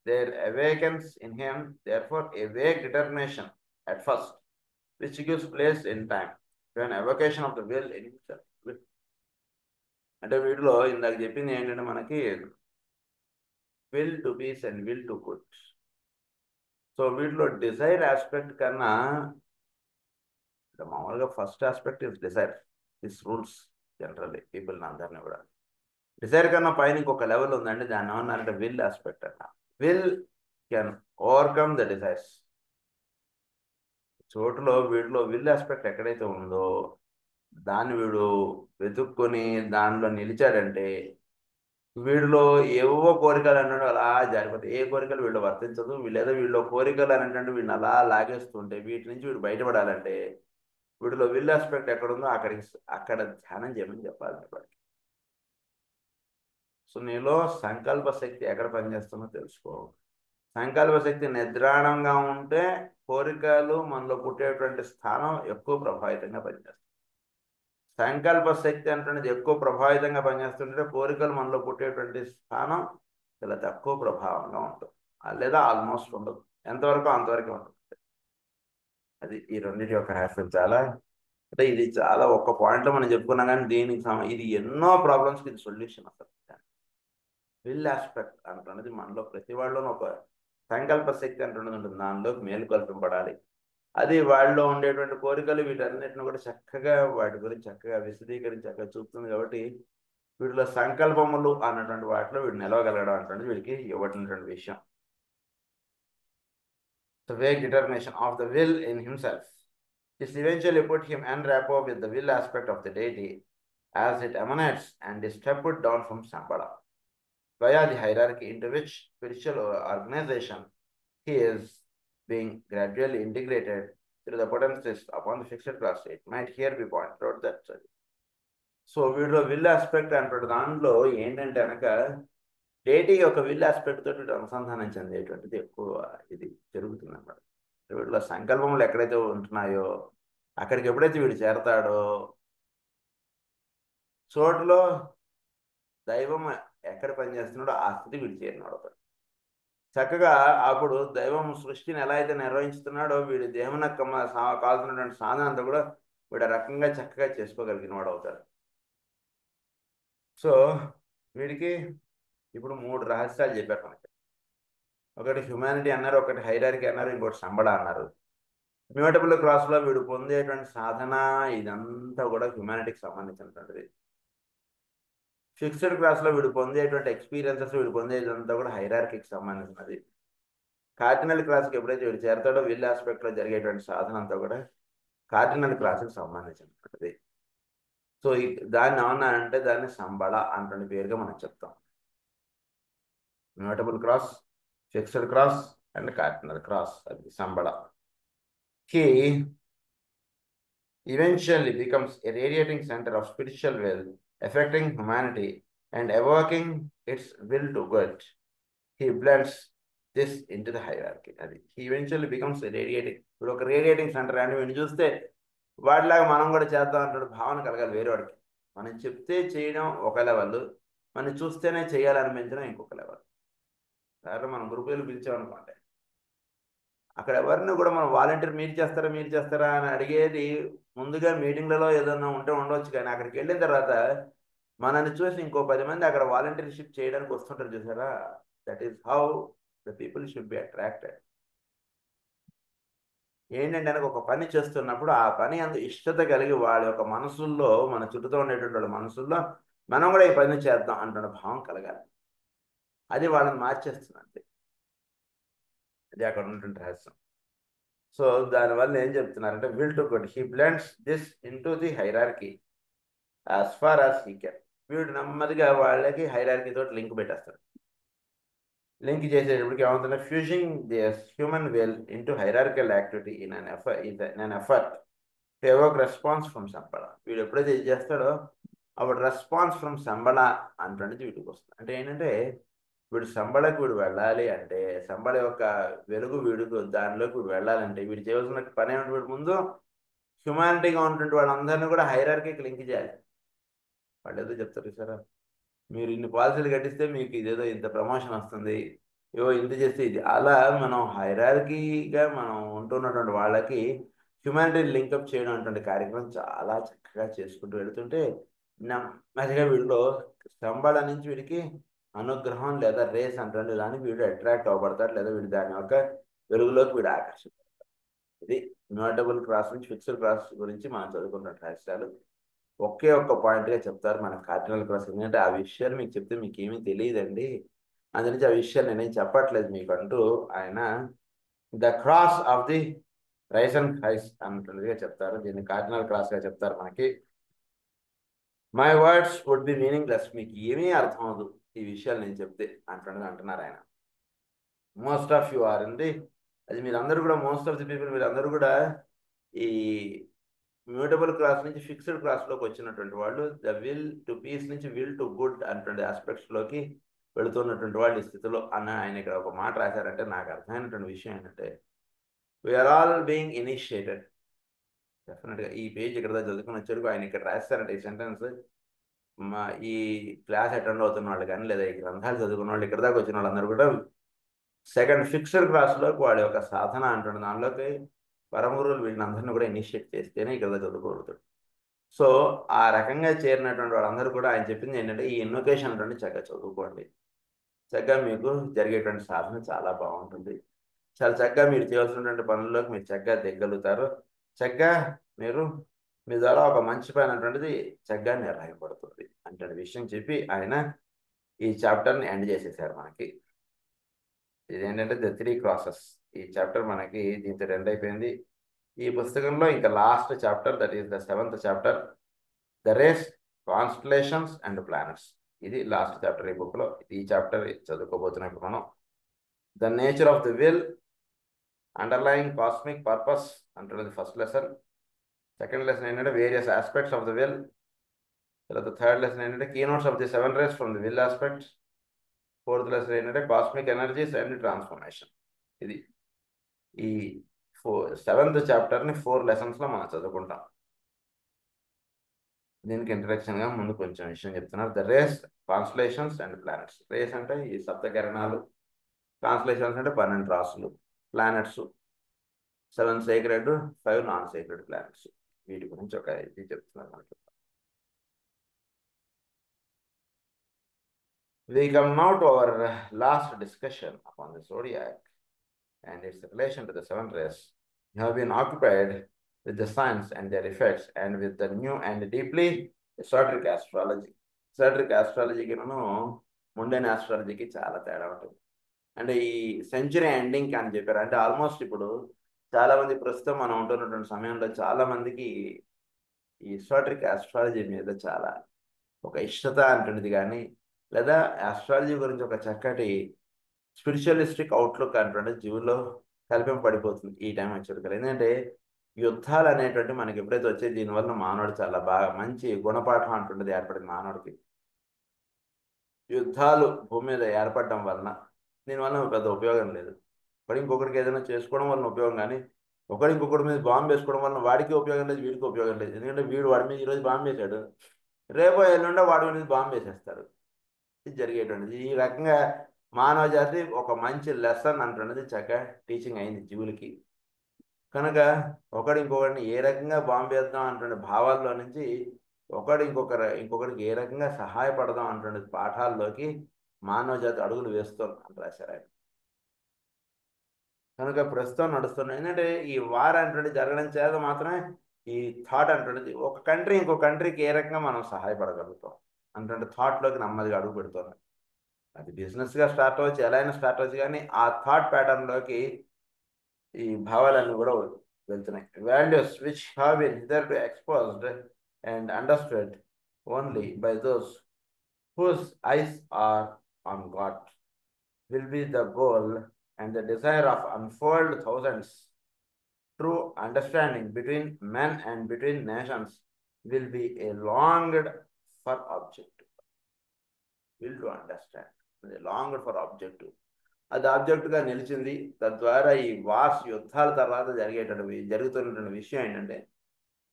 A: there awakens in him therefore a vague determination at first which gives place in time to an evocation of the will in himself. అంటే వీటిలో ఇందాక చెప్పింది ఏంటంటే, మనకి will to peace and will to good. So వీటిలో desire aspect కన్నా మామూలుగా first aspect is desire. This rules generally పీపుల్ని అందరినీ కూడా. డిజైర్ కన్నా పైన ఇంకొక లెవెల్ ఉందండి, దాన్ని ఏమన్నారంటే విల్ ఆస్పెక్ట్ అన్న. Will can overcome the desires. చోటులో వీడిలో విల్ ఆస్పెక్ట్ ఎక్కడైతే ఉందో దాన్ని వీడు వెతుక్కొని దానిలో నిలిచాడంటే వీడిలో ఏవో కోరికలు అన్నాడు అలా జారిపోతాయి. ఏ కోరికలు వీళ్ళు వర్తించదు, లేదా వీళ్ళు కోరికలు అనేటువంటి వీడిని అలా లాగేస్తుంటే వీటి నుంచి వీడు బయటపడాలంటే వీటిలో విల్ ఆస్పెక్ట్ ఎక్కడుందో అక్కడ ధ్యానం చేయమని చెప్పాలి వాడికి. సో నీలో సంకల్ప శక్తి ఎక్కడ పనిచేస్తుందో తెలుసుకో. సంకల్ప శక్తి నిద్రాణంగా ఉంటే కోరికలు మనలో పుట్టేటువంటి స్థానం ఎక్కువ ప్రభావితంగా పనిచేస్తుంది. సంకల్ప శక్తి అంటున్నది ఎక్కువ ప్రభావితంగా పనిచేస్తుంటే కోరికలు మనలో పుట్టేటువంటి స్థానం చాలా తక్కువ ప్రభావంగా ఉంటుంది, లేదా ఆల్మోస్ట్ ఉండదు. ఎంతవరకు అంతవరకు ఉంటుంది. అది ఈ రెండింటి యొక్క రహస్యం. చాలా అంటే ఇది చాలా ఒక్క పాయింట్లో మనం చెప్పుకున్నాం, కానీ ఇది ఎన్నో ప్రాబ్లమ్స్కి ఇది సొల్యూషన్ అసలు. విల్ ఆస్పెక్ట్ అంటున్నది మనలో ప్రతి వాళ్ళలోనూ ఒక సంకల్ప శక్తి అంటున్నది ఉంటుంది, దానిలోకి మేలు కల్పింపడాలి. అది వాళ్ళలో ఉండేటువంటి కోరికలు వీటన్నిటిని కూడా చక్కగా వాటి గురించి చక్కగా విశదీకరించి చక్కగా చూపుతుంది. కాబట్టి వీటిలో సంకల్పములు అన్నటువంటి వాటిలో వీడు నిలవగలగడం అంటే వీడికి ఇవ్వటటువంటి విషయం. The vague determination of the will in himself. This eventually put him en rapport with the will aspect of the deity as it emanates and is stepped down from Sambhala via the hierarchy into which spiritual organization he is being gradually integrated through the potencies upon the fixed class state. Might here be pointed out that. So వీడిలో will aspect అంటాడు. దాంట్లో ఏంటంటే కనుక డేటీ యొక్క will aspect తోటి అనుసంధానం చెందేటువంటిది ఎక్కువ ఇది జరుగుతుంది అన్నమాట. వీడిలో సంకల్పములు ఎక్కడైతే ఉంటున్నాయో అక్కడికి ఎప్పుడైతే వీడు చేరతాడో చోటులో దైవం ఎక్కడ పనిచేస్తున్నాడో ఆ స్థితి వీడు చేరినాడు. చక్కగా అప్పుడు దైవం సృష్టిని ఎలా అయితే నిర్వహిస్తున్నాడో వీడి దేవునకు కావాల్సినటువంటి సాధన అంతా కూడా వీడు రకంగా చక్కగా చేసుకోగలిగిన వాడు అవుతాడు. సో వీడికి ఇప్పుడు 3 రహస్యాలు చెప్పారు మనకి. ఒకటి హ్యుమానిటీ అన్నారు, ఒకటి హైరార్కీ అన్నారు, ఇంకోటి సంబడ అన్నారు. మ్యూటబుల్ క్రాస్లో వీడు పొందేటువంటి సాధన ఇదంతా కూడా హ్యుమానిటీకి సంబంధించినటువంటిది. ఫిక్స్డ్ క్లాస్లో వీడు పొందేటువంటి ఎక్స్పీరియన్సెస్ వీడు పొందేదంతా కూడా హైరార్కీకి సంబంధించినది. కార్డినల్ క్లాస్కి ఎప్పుడైతే వీడు చేరతాడో విల్ ఆస్పెక్ట్లో జరిగేటువంటి సాధన అంతా కూడా కార్డినల్ క్లాస్కి సంబంధించినటువంటిది. సో దాన్ని ఏమన్నానంటే దాన్ని సంబళ అంటున్న పేరుగా మనం చెప్తాం. Mutable cross, fixed cross and cardinal cross, అది సంబళ. He eventually becomes a radiating center of spiritual will, affecting humanity and evoking its will to good. He blends this into the hierarchy. అది he eventually becomes a radiating, ఇప్పుడు ఒక radiating centre అంటే వీడిని చూస్తే వాడిలాగా మనం కూడా చేద్దాం అంటాడు భావన కలగాలి వేరే వాడికి. మనం చెప్తే చేయడం ఒక లెవెల్, మనం చూస్తేనే చేయాలనిపించడం ఇంకొక లెవెల్. సరే మనం గ్రూపులు పిలిచామనుకోండి, అక్కడ ఎవరిని కూడా మనం వాలంటీర్ మీరు చేస్తారా అని అడిగేది ముందుగా మీటింగ్లలో ఏదన్నా ఉంటే ఉండవచ్చు. కానీ అక్కడికి వెళ్ళిన తర్వాత మనల్ని చూసి ఇంకో 10 మంది అక్కడ వాలంటీర్షిప్ చేయడానికి వస్తుంటారు చూసారా. That is how the people should be attracted. ఏంటంటే కనుక ఒక పని చేస్తున్నప్పుడు ఆ పని అందు ఇష్టత కలిగి వాళ్ళ యొక్క మనసుల్లో, మన చుట్టూతో ఉండేటువంటి వాళ్ళ మనసుల్లో మనం కూడా ఈ పని చేద్దాం అంటున్న భావం కలగాలి. అది వాళ్ళని మార్చేస్తుంది అంతే. అది అక్కడ ఉన్నటువంటి రహస్యం. సో దానివల్ల ఏం చెప్తున్నారంటే will to good, he blends this into the hierarchy as far as he can. వీడు నెమ్మదిగా వాళ్ళకి హైరార్కీ తోటి లింక్ పెట్టేస్తాడు. లింక్ చేసేటప్పటికి ఏమవుతుందంటే fusing this human will into hierarchical activity in an effort to evoke response from Shamballa. వీడు ఎప్పుడైతే ఇది చేస్తాడో అప్పుడు రెస్పాన్స్ ఫ్రమ్ సంబళ అంటున్నది వీటికి వస్తుంది. అంటే ఏంటంటే వీడు సంబళకి వీడు వెళ్ళాలి అంటే, సంబళ యొక్క వెలుగు వీడికి దానిలోకి వీడు వెళ్ళాలంటే వీడు చేయవలసిన పని ఏమిటి, వీడు ముందు హ్యుమానిటీగా ఉన్నటువంటి వాళ్ళందరినీ కూడా హైరార్కీకి లింక్ చేయాలి. వాళ్ళు ఏదో చెప్తారు సార్, మీరు ఇన్ని పాలసీలు కట్టిస్తే మీకు ఇదేదో ఇంత ప్రమోషన్ వస్తుంది, ఏవో ఇంత చేస్తే ఇది, అలా మనం హైరార్కీగా మనం ఉంటున్నటువంటి వాళ్ళకి హ్యుమానిటీ లింకప్ చేయడం అటువంటి కార్యక్రమం చాలా చక్కగా చేసుకుంటూ వెళుతుంటే నెమ్మదిగా వీడిలో సంబళ నుంచి వీడికి అనుగ్రహం లేదా రేస్ అంటే దానికి వీడు అట్రాక్ట్ అవ్వబడతాడు, లేదా వీడు దాని యొక్క వెలుగులోకి వీడు ఆకర్షించబడతాడు. ఇది మ్యూటబుల్ క్రాస్ నుంచి ఫిక్స్డ్ క్రాస్ గురించి మనం చదువుకున్న రహస్యాలు. ఒకే ఒక్క పాయింట్గా చెప్తారు మన కార్డినల్ క్రాస్. ఎందుకంటే ఆ విషయాలు మీకు చెప్తే మీకు ఏమీ తెలియదండి, అందునుంచి ఆ విషయాలు నేనేం చెప్పట్లేదు మీకు అంటూ ఆయన the cross of the rise and highs అన్నట్లుగా చెప్తారు. దీన్ని కార్డినల్ క్రాస్గా చెప్తారు మనకి. My words would be meaningless, మీకు ఏమీ అర్థం అవదు ఈ విషయాలు నేను చెప్తే అంటున్నారు ఆయన. మోస్ట్ ఆఫ్ యూ ఆర్ అండి, అది మీరందరూ కూడా, మోస్ట్ ఆఫ్ ది పీపుల్ మీరందరూ కూడా ఈ మ్యూటబుల్ క్లాస్ నుంచి ఫిక్స్డ్ క్లాస్లోకి వచ్చినటువంటి వాళ్ళు ద విల్ టు పీస్ నుంచి విల్ టు గుడ్ అన్నటువంటి ఆస్పెక్ట్స్లోకి వెళుతున్నటువంటి వాళ్ళు ఈ స్థితిలో అన్న ఆయన ఇక్కడ ఒక మాట రాశారంటే నాకు అర్థమైనటువంటి విషయం ఏంటంటే వీఆర్ ఆల్ బీయింగ్ ఇనిషియేటెడ్. డెఫినెట్గా ఈ పేజ్ ఇక్కడ చదువుకుని వచ్చేందుకు ఆయన ఇక్కడ రాస్తారంటే ఈ సెంటెన్స్ మా ఈ క్లాస్ అటెండ్ అవుతున్న వాళ్ళు కానీ లేదా ఈ గ్రంథాలు చదువుకున్న వాళ్ళు ఇక్కడ దాకా వచ్చిన వాళ్ళందరూ కూడా సెకండ్ ఫిక్స్డ్ క్లాస్లోకి వాళ్ళ యొక్క సాధన అంటున్న దానిలోకి పరమగురువులు వీళ్ళందరినీ కూడా ఇనిషియేట్ చేస్తేనే ఇక్కడ చదువుకోగలుగుతాడు. సో ఆ రకంగా చేరినటువంటి వాళ్ళందరూ కూడా ఆయన చెప్పింది ఏంటంటే ఈ ఇన్వొకేషన్ అంటే చక్కగా చదువుకోండి, చక్కగా మీకు జరిగేటువంటి సాధన చాలా బాగుంటుంది, చాలా చక్కగా మీరు చేయాల్సినటువంటి పనుల్లోకి మీరు చక్కగా దిగలుగుతారు, చక్కగా మీరు మీ ద్వారా ఒక మంచి పని అనేటువంటిది చక్కగా నిర్వహింపబడుతుంది అంటే విషయం చెప్పి ఆయన ఈ చాప్టర్ని ఎండ్ చేసేసారు మనకి. ఇదేంటంటే ద 3 క్రాసెస్. ఈ చాప్టర్ మనకి దీంతో ఎండ్ అయిపోయింది. ఈ పుస్తకంలో ఇంకా last chapter that is the 7th chapter, the rays, constellations and planets. ఇది లాస్ట్ చాప్టర్ ఈ బుక్లో. ఈ చాప్టర్ చదువుకోబోతున్నప్పుడు మనం the nature of the will, underlying cosmic purpose అంటున్నది ఫస్ట్ లెసన్. సెకండ్ లెసన్ ఏంటంటే various aspects of the will. తర్వాత third lesson ఏంటంటే keynotes of the 7 rays from the will aspect. Fourth lesson ఏంటంటే కాస్మిక్ ఎనర్జీస్ అండ్ ట్రాన్స్ఫర్మేషన్. ఇది ఈ 7th చాప్టర్ని 4 లెసన్స్లో మనం చదువుకుంటాం. దీనికి ఇంట్రడక్షన్గా ముందు కొంచెం విషయం చెప్తున్నారు. The rays, constellations and planets. Rays అంటే ఈ సప్తకిరణాలు, కాన్స్టలేషన్స్ అంటే 12 రాసులు, planets 7 sacred, 5 non sacred planets. వీటి గురించి ఒక ఇది చెప్తున్నారు మనకి. We come now to our last discussion upon the zodiac and its relation to the 7 rays. You have been occupied with the signs and their effects and with the new and deeply esoteric astrology. Esoteric astrologyకి ముండైన ఆస్ట్రాలజీకి చాలా తేడా ఉంటుంది. అంటే ఈ century ending అని చెప్పారు. అంటే almost ఇప్పుడు చాలా మంది ప్రస్తుతం మనం ఉంటున్నటువంటి సమయంలో చాలా మందికి ఈ ఎసోటరిక్ ఆస్ట్రాలజీ మీద చాలా ఒక ఇష్టత అంటున్నది కానీ లేదా ఆస్ట్రాలజీ గురించి ఒక చక్కటి స్పిరిచువలిస్టిక్ అవుట్లుక్ అంటుండే జీవుల్లో కల్పింపబడిపోతుంది ఈ టైం వచ్చేటికల్లా. ఎందుకంటే యుద్ధాలు అనేటువంటి మనకి ఎప్పుడైతే వచ్చే దీనివల్ల మానవుడు చాలా బాగా మంచి గుణపాఠం అంటుండేది ఏర్పడింది మానవుడికి. యుద్ధాలు భూమి మీద ఏర్పడడం వలన దీనివల్ల పెద్ద ఉపయోగం లేదు. ఒకటి ఇంకొకరికి ఏదైనా చేసుకోవడం వలన ఉపయోగం, కానీ ఒకటి ఇంకొకటి మీద బాంబు వేసుకోవడం వలన వాడికి ఉపయోగం లేదు, వీడికి ఉపయోగం లేదు. ఎందుకంటే వీడు వాడి మీద ఈరోజు బాంబు వేసాడు, రేపో ఎల్లుండో వాడి మీద బాంబు వేసేస్తారు. ఇది జరిగేటువంటిది. ఈ రకంగా మానవ జాతి ఒక మంచి లెసన్ అంటున్నది చక్కగా టీచింగ్ అయింది జీవులకి. కనుక ఒకటి ఇంకొకరిని ఏ రకంగా బాంబు వేద్దాం అంటున్న భావాల్లో నుంచి ఇంకొకరికి ఏ రకంగా సహాయపడదాం అంటున్న పాఠాల్లోకి మానవ జాతి అడుగులు వేస్తుంది అని రాశారు ఆయన. కనుక ప్రస్తుతం నడుస్తున్నాయి. ఏంటంటే ఈ వార్ అంటుండే జరగడం చేత మాత్రమే ఈ థాట్ అంటున్నది ఒక కంట్రీ ఇంకో కంట్రీకి ఏ రకంగా మనం సహాయపడగలుగుతాం అంటే థాట్లోకి నెమ్మదిగా అడుగు పెడుతుంది. అది బిజినెస్గా స్టార్ట్ అవ్వచ్చు, ఎలా అయినా స్టార్ట్ అవ్వచ్చు, కానీ ఆ థాట్ ప్యాటర్న్లోకి ఈ భావాలన్నీ కూడా వెళ్తున్నాయి. Values which have been hitherto exposed and understood only by those whose eyes are on God will be the goal and the desire of unfold thousands. True understanding between men and between nations will be a longed for objective. Will to understand, longed for objective. అది ఆబ్జెక్ట్గా నిలిచింది. తద్వారా ఈ wars యుద్ధాల తర్వాత జరుగుతున్నటువంటి విషయం ఏంటంటే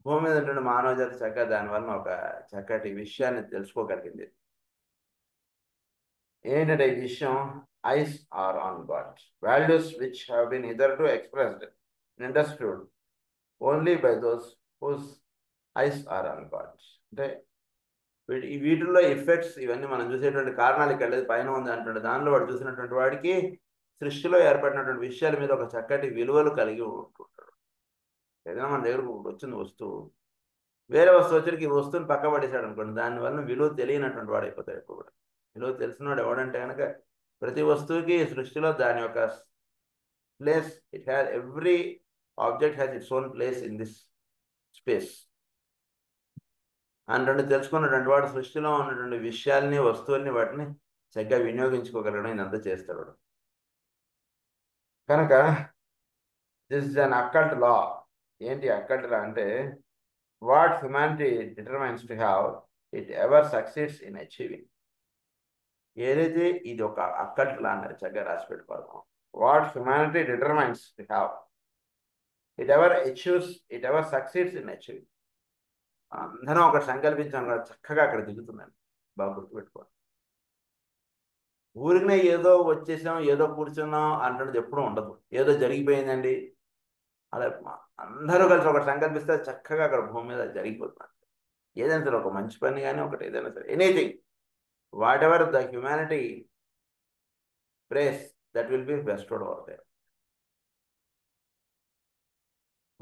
A: భూమి మీద ఉన్నటువంటి మానవ జాతి చక్కగా దానివల్ల ఒక చక్కటి విషయాన్ని తెలుసుకోగలిగింది. ఏంటంటే ఈ విషయం eyes are on God, values which have been hitherto expressed and understood only by those whose eyes are on God. అంటే వీటిల్లో ఎఫెక్ట్స్ ఇవన్నీ మనం చూసేటువంటి కారణాలు ఇక్కడ లేదు, పైన ఉంది అంటుండే దానిలో వాడు చూసినటువంటి వాడికి సృష్టిలో ఏర్పడినటువంటి విషయాల మీద ఒక చక్కటి విలువలు కలిగి ఉంటుంటాడు. ఏదైనా మన దగ్గరకు వచ్చింది వస్తువు, వేరే వస్తువు వచ్చరికి ఈ వస్తువుని పక్క పడేశాడు అనుకోండి, దానివల్ల విలువ తెలియనటువంటి వాడు అయిపోతాడు. ఎక్కువ కూడా విలువ తెలిసినవాడు ఎవడంటే కనుక ప్రతి వస్తువుకి సృష్టిలో దాని యొక్క place, it has every object has its own place in this space అని తెలుసుకున్నటువంటి వాడు సృష్టిలో ఉన్నటువంటి విషయాల్ని వస్తువుల్ని వాటిని చక్కగా వినియోగించుకోగలగడం ఇదంతా చేస్తాడు. కనుక దిస్ ఇస్ అన్ అకల్ట్ లా. ఏంటి అకల్ట్ లా అంటే what humanity determines to have it ever succeeds in achieving. ఏదైతే ఇది ఒక అక్కట్లా అన్నారు, చక్కగా రాసి పెట్టుకోవాలి. What humanity determines to have it ever succeeds in achieving. అందరం ఒకటి సంకల్పించాం కదా, చక్కగా అక్కడ దిగుతున్నాను. బాగా గుర్తుపెట్టుకోవాలి. ఊరికనే ఏదో వచ్చేసాం, ఏదో కూర్చున్నాం అంటున్నది ఎప్పుడూ ఉండదు. ఏదో జరిగిపోయిందండి అలా అందరూ కలిసి ఒకటి సంకల్పిస్తే చక్కగా అక్కడ భూమి మీద జరిగిపోతున్నారు. ఏదైనా సరే, ఒక మంచి పని కానీ ఒకటి ఏదైనా సరే, anything, whatever the humanity prays, that will be bestowed over there.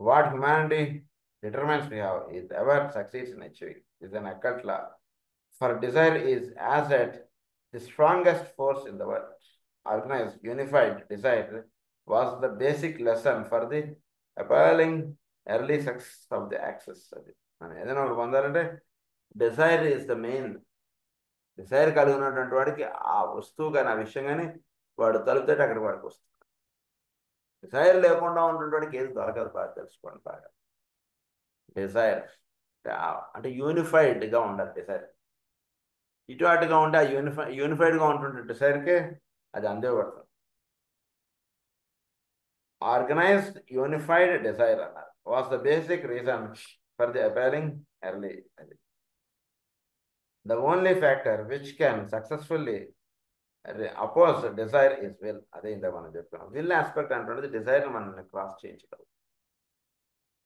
A: What humanity determines we have is ever succeeds in achieving is an occult law. For desire is as at the strongest force in the world. Organized, unified desire was the basic lesson for the appalling early success of the axis. మనం ఏదైనా ఒకటి పొందాలంటే desire is the main. Desire కలిగి ఉన్నటువంటి వాడికి ఆ వస్తువు కానీ ఆ విషయం కానీ వాడు తలుపుతాడు, అక్కడ వాడికి వస్తుంది. డిజైర్ లేకుండా ఉన్నటువంటి వాడికి ఏది దొరకదు. బాగా తెలుసుకోండి. బాగా డిజైర్ అంటే యూనిఫైడ్గా ఉండాలి. డిజైర్ ఇటు అటుగా ఉంటే ఆ యూనిఫైడ్గా ఉంటుంటే డిజైర్కే అది అందేపడుతుంది. ఆర్గనైజ్డ్ యూనిఫైడ్ డిజైర్ అన్నారు was the basic reason for the aspiring early. The only factor which can successfully oppose desire is will. అదే ఇంత మనం చెప్తున్నాం. విల్ ఆస్పెక్ట్ అంటున్నది డిజైర్ మనల్ని క్రాస్ చేయించగలదు.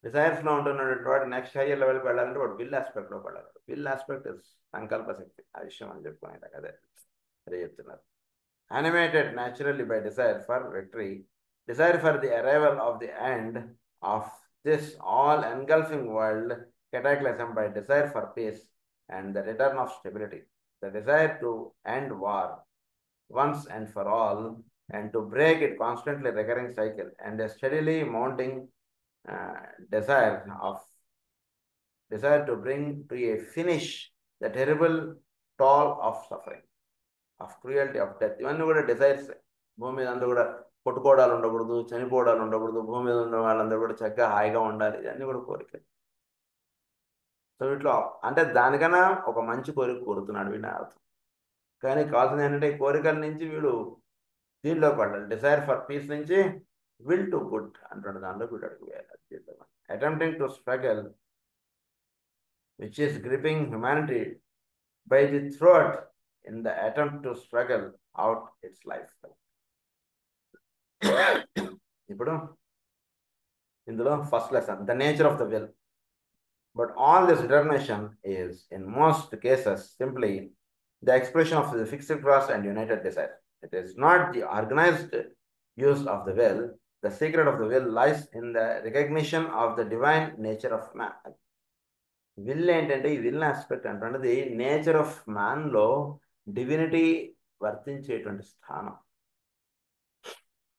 A: డిజైర్స్లో ఉంటున్నటువంటి వాడు నెక్స్ట్ హైయర్ లెవెల్కి వెళ్ళాలంటే వాడు విల్ ఆస్పెక్ట్లోకి వెళ్ళాలి. విల్ ఆస్పెక్ట్ ఇస్ సంకల్ప శక్తి. ఆ విషయం అని చెప్పుకునేది అదే చెప్తున్నారు. Animated naturally by desire for victory, desire for the arrival of the end of this all-engulfing world cataclysm by desire for peace and the return of stability. The desire to end war once and for all and to break its constantly recurring cycle, and a steadily mounting desire to bring to a finish the terrible toll of suffering, of cruelty, of death. ఇవన్నీ కూడా desires. భూమి మీద అందరూ కూడా కొట్టుకోవడాలు ఉండకూడదు, చనిపోవడాలు ఉండకూడదు, భూమి మీద ఉన్న వాళ్ళందరూ కూడా చక్కగా హాయిగా ఉండాలి. ఇవన్నీ కూడా కోరికలు. సో వీటిలో అంటే దానికన్నా ఒక మంచి కోరిక కోరుతున్నాడు వీడిని అర్థం. కానీ కావాల్సింది ఏంటంటే ఈ కోరికల నుంచి వీడు దీనిలోకి పడాలి. డిజైర్ ఫర్ పీస్ నుంచి విల్ టు గుడ్ అంటున్న దానిలో వీడు అడుగు వేయాలి. Attempting to struggle which is gripping humanity by the throat in the attempt to struggle out its life. ఇప్పుడు ఇందులో first lesson the nature of the will. But all this determination is in most cases simply the expression of the fixed cross and united desire. It is not the organized use of the will. The secret of the will lies in the recognition of the divine nature of man. Will ఏంటంటే ఈ will aspect అంటున్నది nature of మ్యాన్లో divinity వర్తించేటువంటి స్థానం.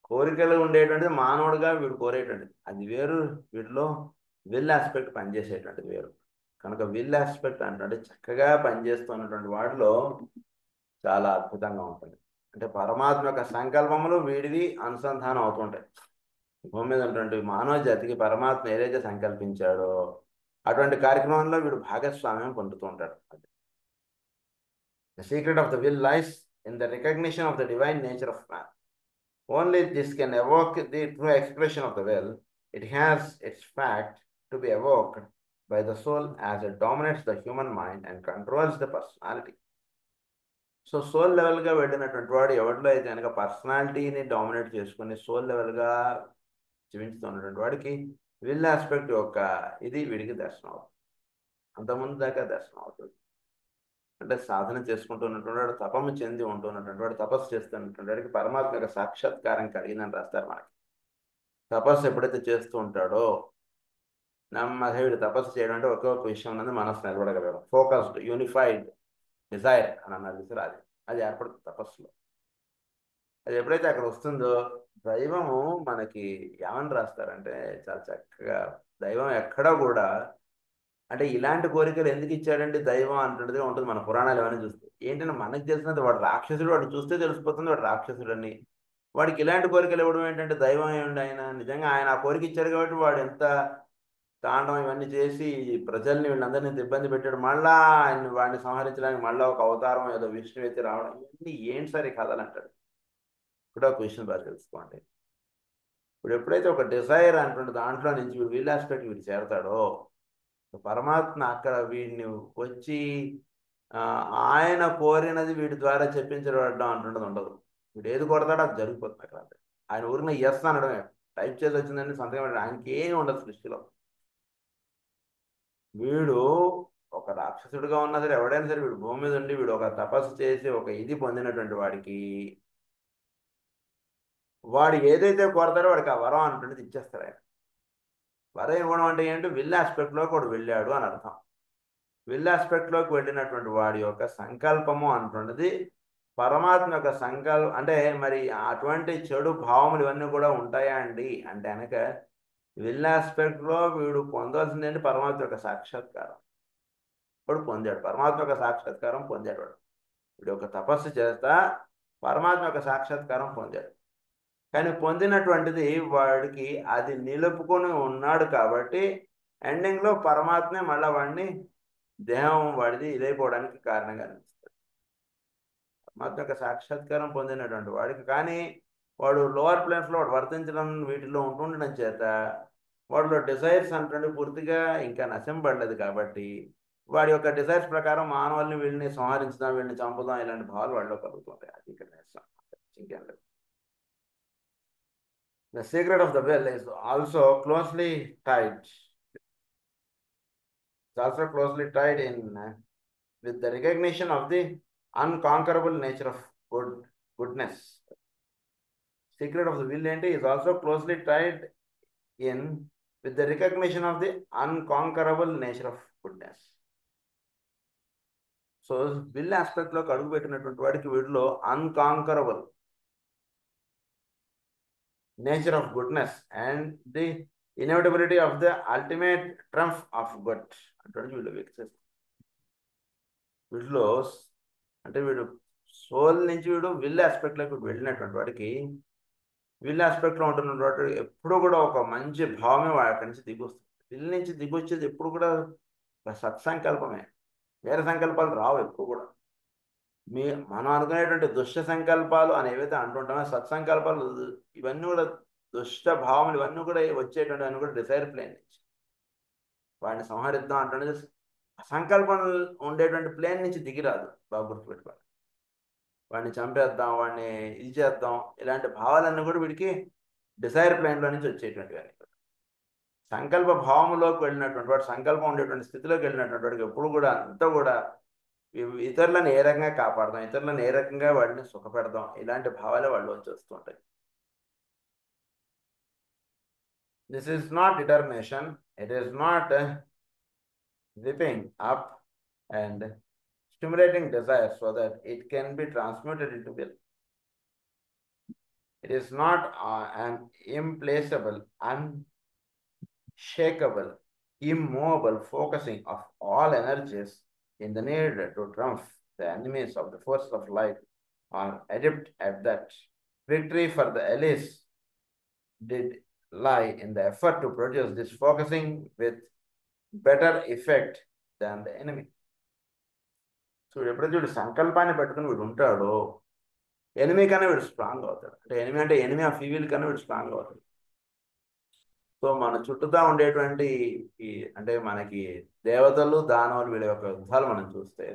A: కోరికలు ఉండేటువంటిది మానవుడిగా వీడు కోరేటువంటిది అది వేరు, వీడిలో విల్ ఆస్పెక్ట్ పనిచేసేటువంటిది వేరు. కనుక విల్ ఆస్పెక్ట్ అంటే చక్కగా పనిచేస్తున్నటువంటి వాటిలో చాలా అద్భుతంగా ఉంటుంది. అంటే పరమాత్మ యొక్క సంకల్పములు వీడివి అనుసంధానం అవుతుంటాయి. భూమి మీద ఉన్నటువంటి మానవ జాతికి పరమాత్మ ఏదైతే సంకల్పించాడో అటువంటి కార్యక్రమంలో వీడు భాగస్వామ్యం పొందుతూ ఉంటాడు. The secret of the will lies in the recognition of the divine nature of man. Only this can evoke the true expression of the will. It has its fact to be evoked by the soul as it dominates the human mind and controls the personality. So soul లెవెల్గా వెళ్ళినటువంటి వాడు ఎవరిలో అయితే కనుక పర్సనాలిటీని dominate చేసుకుని soul లెవెల్గా జీవించుతున్నటువంటి వాడికి విల్ ఆస్పెక్ట్ యొక్క ఇది వీడికి దర్శనం అవుతుంది. అంతకుముందు దాకా దర్శనం అవుతుంది. అంటే సాధన చేసుకుంటున్నటువంటి వాడు, తపము చెంది ఉంటున్నటువంటి వాడు, తపస్సు చేస్తున్నటువంటి వాడికి పరమాత్మ యొక్క సాక్షాత్కారం కలిగిందని రాస్తారు మనకి. తపస్సు ఎప్పుడైతే చేస్తూ ఉంటాడో నమ్మగా వీడు తపస్సు చేయడం అంటే ఒకే ఒక విషయం ఉన్నది మనసు నిలబడగలగడం. ఫోకస్డ్ యూనిఫైడ్ డిజైర్ అని అన్నది అది ఏర్పడుతుంది తపస్సులో. అది ఎప్పుడైతే అక్కడ వస్తుందో దైవము మనకి ఏమని రాస్తారంటే చాలా చక్కగా, దైవం ఎక్కడా కూడా అంటే ఇలాంటి కోరికలు ఎందుకు ఇచ్చాడంటే దైవం అంటున్నదిగా ఉంటుంది మన పురాణాలు ఏమైనా చూస్తే. ఏంటంటే మనకు తెలిసినది వాడు రాక్షసుడు, వాడు చూస్తే తెలిసిపోతుంది వాడు రాక్షసుడని. వాడికి ఇలాంటి కోరికలు ఇవ్వడం ఏంటంటే దైవం ఏమిటి, ఆయన నిజంగా ఆయన ఆ కోరిక ఇచ్చాడు కాబట్టి వాడు ఎంత తాండవం ఇవన్నీ చేసి ప్రజల్ని వీళ్ళందరినీ ఇబ్బంది పెట్టాడు. మళ్ళా వాడిని సంహరించడానికి మళ్ళీ ఒక అవతారం ఏదో విష్ణు ఎత్తి రావడం, ఇవన్నీ ఏంటి సార్ ఈ కథలు అంటాడు. ఇప్పుడు ఒక విషయం బాగా తెలుసుకోండి. ఇప్పుడు ఎప్పుడైతే ఒక డిజైర్ అంటుంటే దాంట్లో నుంచి వీడు వీల్ ఆస్పెక్ట్ వీడు చేరతాడో, పరమాత్మ అక్కడ వీడిని వచ్చి ఆయన కోరినది వీడి ద్వారా చెప్పించబడడం అంటున్నది ఉండదు. వీడు ఏది కొడతాడో అది జరిగిపోతుంది అక్కడ. ఆయన ఊరిని ఎస్ అనడమే, టైప్ చేసి వచ్చిందని సంతకం పెట్టడం, ఆయనకి ఏం ఉండదు సృష్టిలో. వీడు ఒక రాక్షసుడిగా ఉన్నా సరే, ఎవడైనా సరే, వీడు భూమి మీద ఉండి వీడు ఒక తపస్సు చేసి ఒక ఇది పొందినటువంటి వాడికి, వాడు ఏదైతే కోరతాడో వాడికి ఆ వరం అంటున్నది ఇచ్చేస్తాడు ఆయన. వరం ఇవ్వడం అంటే ఏంటి? విల్ ఆస్పెక్ట్లోకి వాడు వెళ్ళాడు అని అర్థం. విల్ ఆస్పెక్ట్లోకి వెళ్ళినటువంటి వాడి యొక్క సంకల్పము అంటున్నది పరమాత్మ యొక్క అంటే మరి అటువంటి చెడు భావములు ఇవన్నీ కూడా ఉంటాయా అండి అంటే కనుక, విల్ ఆస్పెక్ట్లో వీడు పొందవలసింది ఏంటి? పరమాత్మ యొక్క సాక్షాత్కారం. వాడు పొందాడు, పరమాత్మ యొక్క సాక్షాత్కారం పొందాడు. వీడు ఒక తపస్సు చేస్తా పరమాత్మ యొక్క సాక్షాత్కారం పొందాడు. కానీ పొందినటువంటిది వాడికి అది నిలుపుకొని ఉన్నాడు కాబట్టి ఎండింగ్లో పరమాత్మే మళ్ళీ వాడిని దేహం వాడిది ఇదైపోవడానికి కారణంగా అనిపిస్తుంది. పరమాత్మ యొక్క సాక్షాత్కారం పొందినటువంటి వాడికి, కానీ వాడు లోవర్ ప్లేన్స్లో వాడు వర్తించడం వీటిలో ఉంటుండడం చేత వాడిలో డిజైర్స్ అంటే పూర్తిగా ఇంకా నశింపబడలేదు. కాబట్టి వాడి యొక్క డిజైర్స్ ప్రకారం మానవుల్ని వీళ్ళని సంహరించుదాం, వీళ్ళని చంపుదాం, ఇలాంటి భావాలు వాడిలో కలుగుతుంటాయి. అది ఇక్కడ ఇంకేం లేదు. The secret of the well is also closely tied. It's also closely tied in with the recognition of the unconquerable nature of goodness. Secret of the will is also closely tied in with the recognition of the unconquerable nature of goodness. So will aspect లో అడుగు పెట్టినటువంటి వాడికి వీడిలో unconquerable nature of goodness and the inevitability of the ultimate triumph of good అంటే వీళ్ళు వ్యక్తిస్తారు. వీడిలో అంటే వీడు soul నుంచి వీడు విల్ ఆస్పెక్ట్లోకి వెళ్ళినటువంటి వాడికి, విల్ ఆస్పెక్ట్లో ఉంటున్న వాడు ఎప్పుడు కూడా ఒక మంచి భావమే వాడి అక్కడి నుంచి దిగొస్తుంది. విల్ నుంచి దిగొచ్చేది ఎప్పుడు కూడా సత్సంకల్పమే, వేరే సంకల్పాలు రావు ఎప్పుడు కూడా. మనం అనుకునేటువంటి దుష్ట సంకల్పాలు అని ఏవైతే అంటుంటామో, సత్సంకల్పాలు ఇవన్నీ కూడా దుష్ట భావములు ఇవన్నీ కూడా వచ్చేటువంటి అన్ని కూడా డిజైర్ ప్లేన్ నుంచి వాడిని సంహరిద్దాం అంటున్నది సంకల్పం ఉండేటువంటి ప్లేన్ నుంచి దిగిరాదు. బాగా గుర్తుపెట్టుకోవాలి. వాడిని చంపేద్దాం, వాడిని ఇది చేద్దాం, ఇలాంటి భావాలన్నీ కూడా వీడికి డిజైర్ ప్లేన్లో నుంచి వచ్చేటువంటివి. సంకల్ప భావములోకి వెళ్ళినటువంటి వాడు, సంకల్పం ఉండేటువంటి స్థితిలోకి వెళ్ళినటువంటి వాడికి ఎప్పుడు కూడా అంతా కూడా ఇతరులను ఏ రకంగా కాపాడదాం, ఇతరులను ఏ రకంగా వాడిని సుఖపెడదాం, ఇలాంటి భావాలే వాళ్ళు వచ్చి వస్తుంటాయి. This is not determination, it is not whipping up and stimulating desire so that it can be transmuted into will. It is not an implacable, unshakable, immovable focusing of all energies in the need to triumph the enemies of the force of light or adept at that. Victory for the allies did lie in the effort to produce this focusing with better effect than the enemy. So ఎప్పుడైతే వీడు సంకల్పాన్ని పెట్టుకుని వీడు ఉంటాడో, enemy కన్నా వీడు strong అవుతాడు. అంటే ఎనిమీ అంటే ఎనిమీ ఆఫ్ ఈవిల్ కన్నా వీడు స్ట్రాంగ్ అవుతాడు. సో మన చుట్టూతా ఉండేటువంటి అంటే మనకి దేవతలు దానవులు వీళ్ళ యొక్క యుద్ధాలు మనం చూస్తే,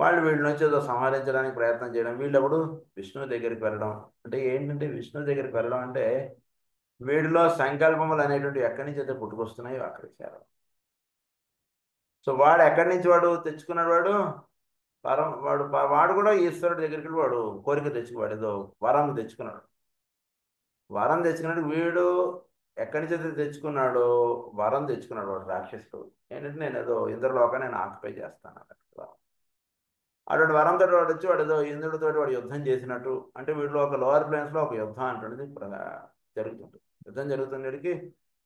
A: వాళ్ళు వీళ్ళ నుంచి ఏదో సంహరించడానికి ప్రయత్నం చేయడం, వీళ్ళప్పుడు విష్ణువు దగ్గరికి వెళ్ళడం. అంటే ఏంటంటే విష్ణువు దగ్గరికి వెళ్ళడం అంటే వీడిలో సంకల్పములు అనేటువంటి ఎక్కడి నుంచి అయితే పుట్టుకొస్తున్నాయో అక్కడికి చేరడం. సో వాడు ఎక్కడి నుంచి వాడు తెచ్చుకున్నాడు, వాడు కూడా ఈశ్వరుడి దగ్గరికి వాడు కోరిక తెచ్చుకున్నాడు, ఏదో వరం తెచ్చుకున్నాడు. వరం తెచ్చుకున్నాడు వీడు ఎక్కడి నుంచి అయితే తెచ్చుకున్నాడో వరం తెచ్చుకున్నాడు వాడు రాక్షసుడు. ఏంటంటే నేను ఏదో ఇంద్రలోకాన్ని నేను ఆక్యుపై చేస్తాను అన్నట్టు. అటువంటి వరంతో వాడు వచ్చి వాడు ఏదో ఇంద్రుడితో వాడు యుద్ధం చేసినట్టు. అంటే వీడిలో ఒక లోవర్ ప్లేన్స్లో ఒక యుద్ధం అంటున్నది జరుగుతుంది. యుద్ధం జరుగుతున్నడికి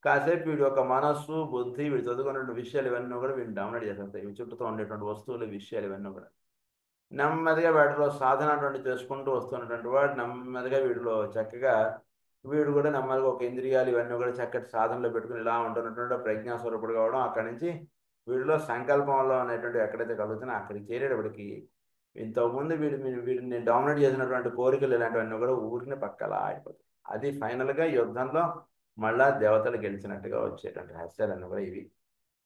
A: కాసేపు వీడి యొక్క మనస్సు, బుద్ధి, వీడు చదువుకున్నటువంటి విషయాలు ఇవన్నీ కూడా వీడిని డామినేట్ చేసేస్తాయి. ఇవి చుట్టూతో ఉండేటువంటి వస్తువులు, విషయాలు ఇవన్నీ కూడా నెమ్మదిగా వాటిలో సాధన చేసుకుంటూ వస్తున్నటువంటి వాడు నెమ్మదిగా వీడిలో చక్కగా వీడు కూడా నెమ్మదిగా ఒక ఇంద్రియాలు ఇవన్నీ కూడా చక్కటి సాధనలో పెట్టుకుని ఇలా ఉంటున్నటువంటి ప్రజ్ఞాస్వరూపుడు కావడం, అక్కడి నుంచి వీడిలో సంకల్పంలో అనేటువంటి ఎక్కడైతే కలుగుతున్నా అక్కడికి చేరేటప్పటికి ఇంతకుముందు వీడిని డామినేట్ చేసినటువంటి కోరికలు ఇలాంటివన్నీ కూడా ఊరిని పక్కలా ఆడిపోతాయి. అది ఫైనల్గా యుద్ధంలో మళ్ళా దేవతలు గెలిచినట్టుగా వచ్చేటువంటి రహస్యాలన్నీ కూడా ఇవి.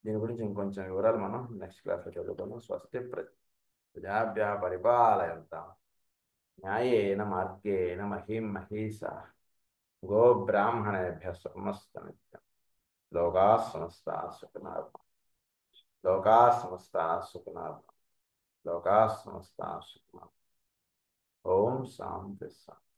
A: దీని గురించి ఇంకొంచెం వివరాలు మనం నెక్స్ట్ క్లాస్లో చదువుకుందాం. స్వస్తి ప్రజాభ్య పరిపాలయంతాం న్యాయేన మార్గేణ మహిం మహీషా గోబ్రాహ్మణేభ్య సమస్తనిత్యం లోకా సమస్తా సుఖినో లోకా సమస్తా సుఖినో లోకా సమస్తా సుఖినో. ఓం శాంతి శాంతి.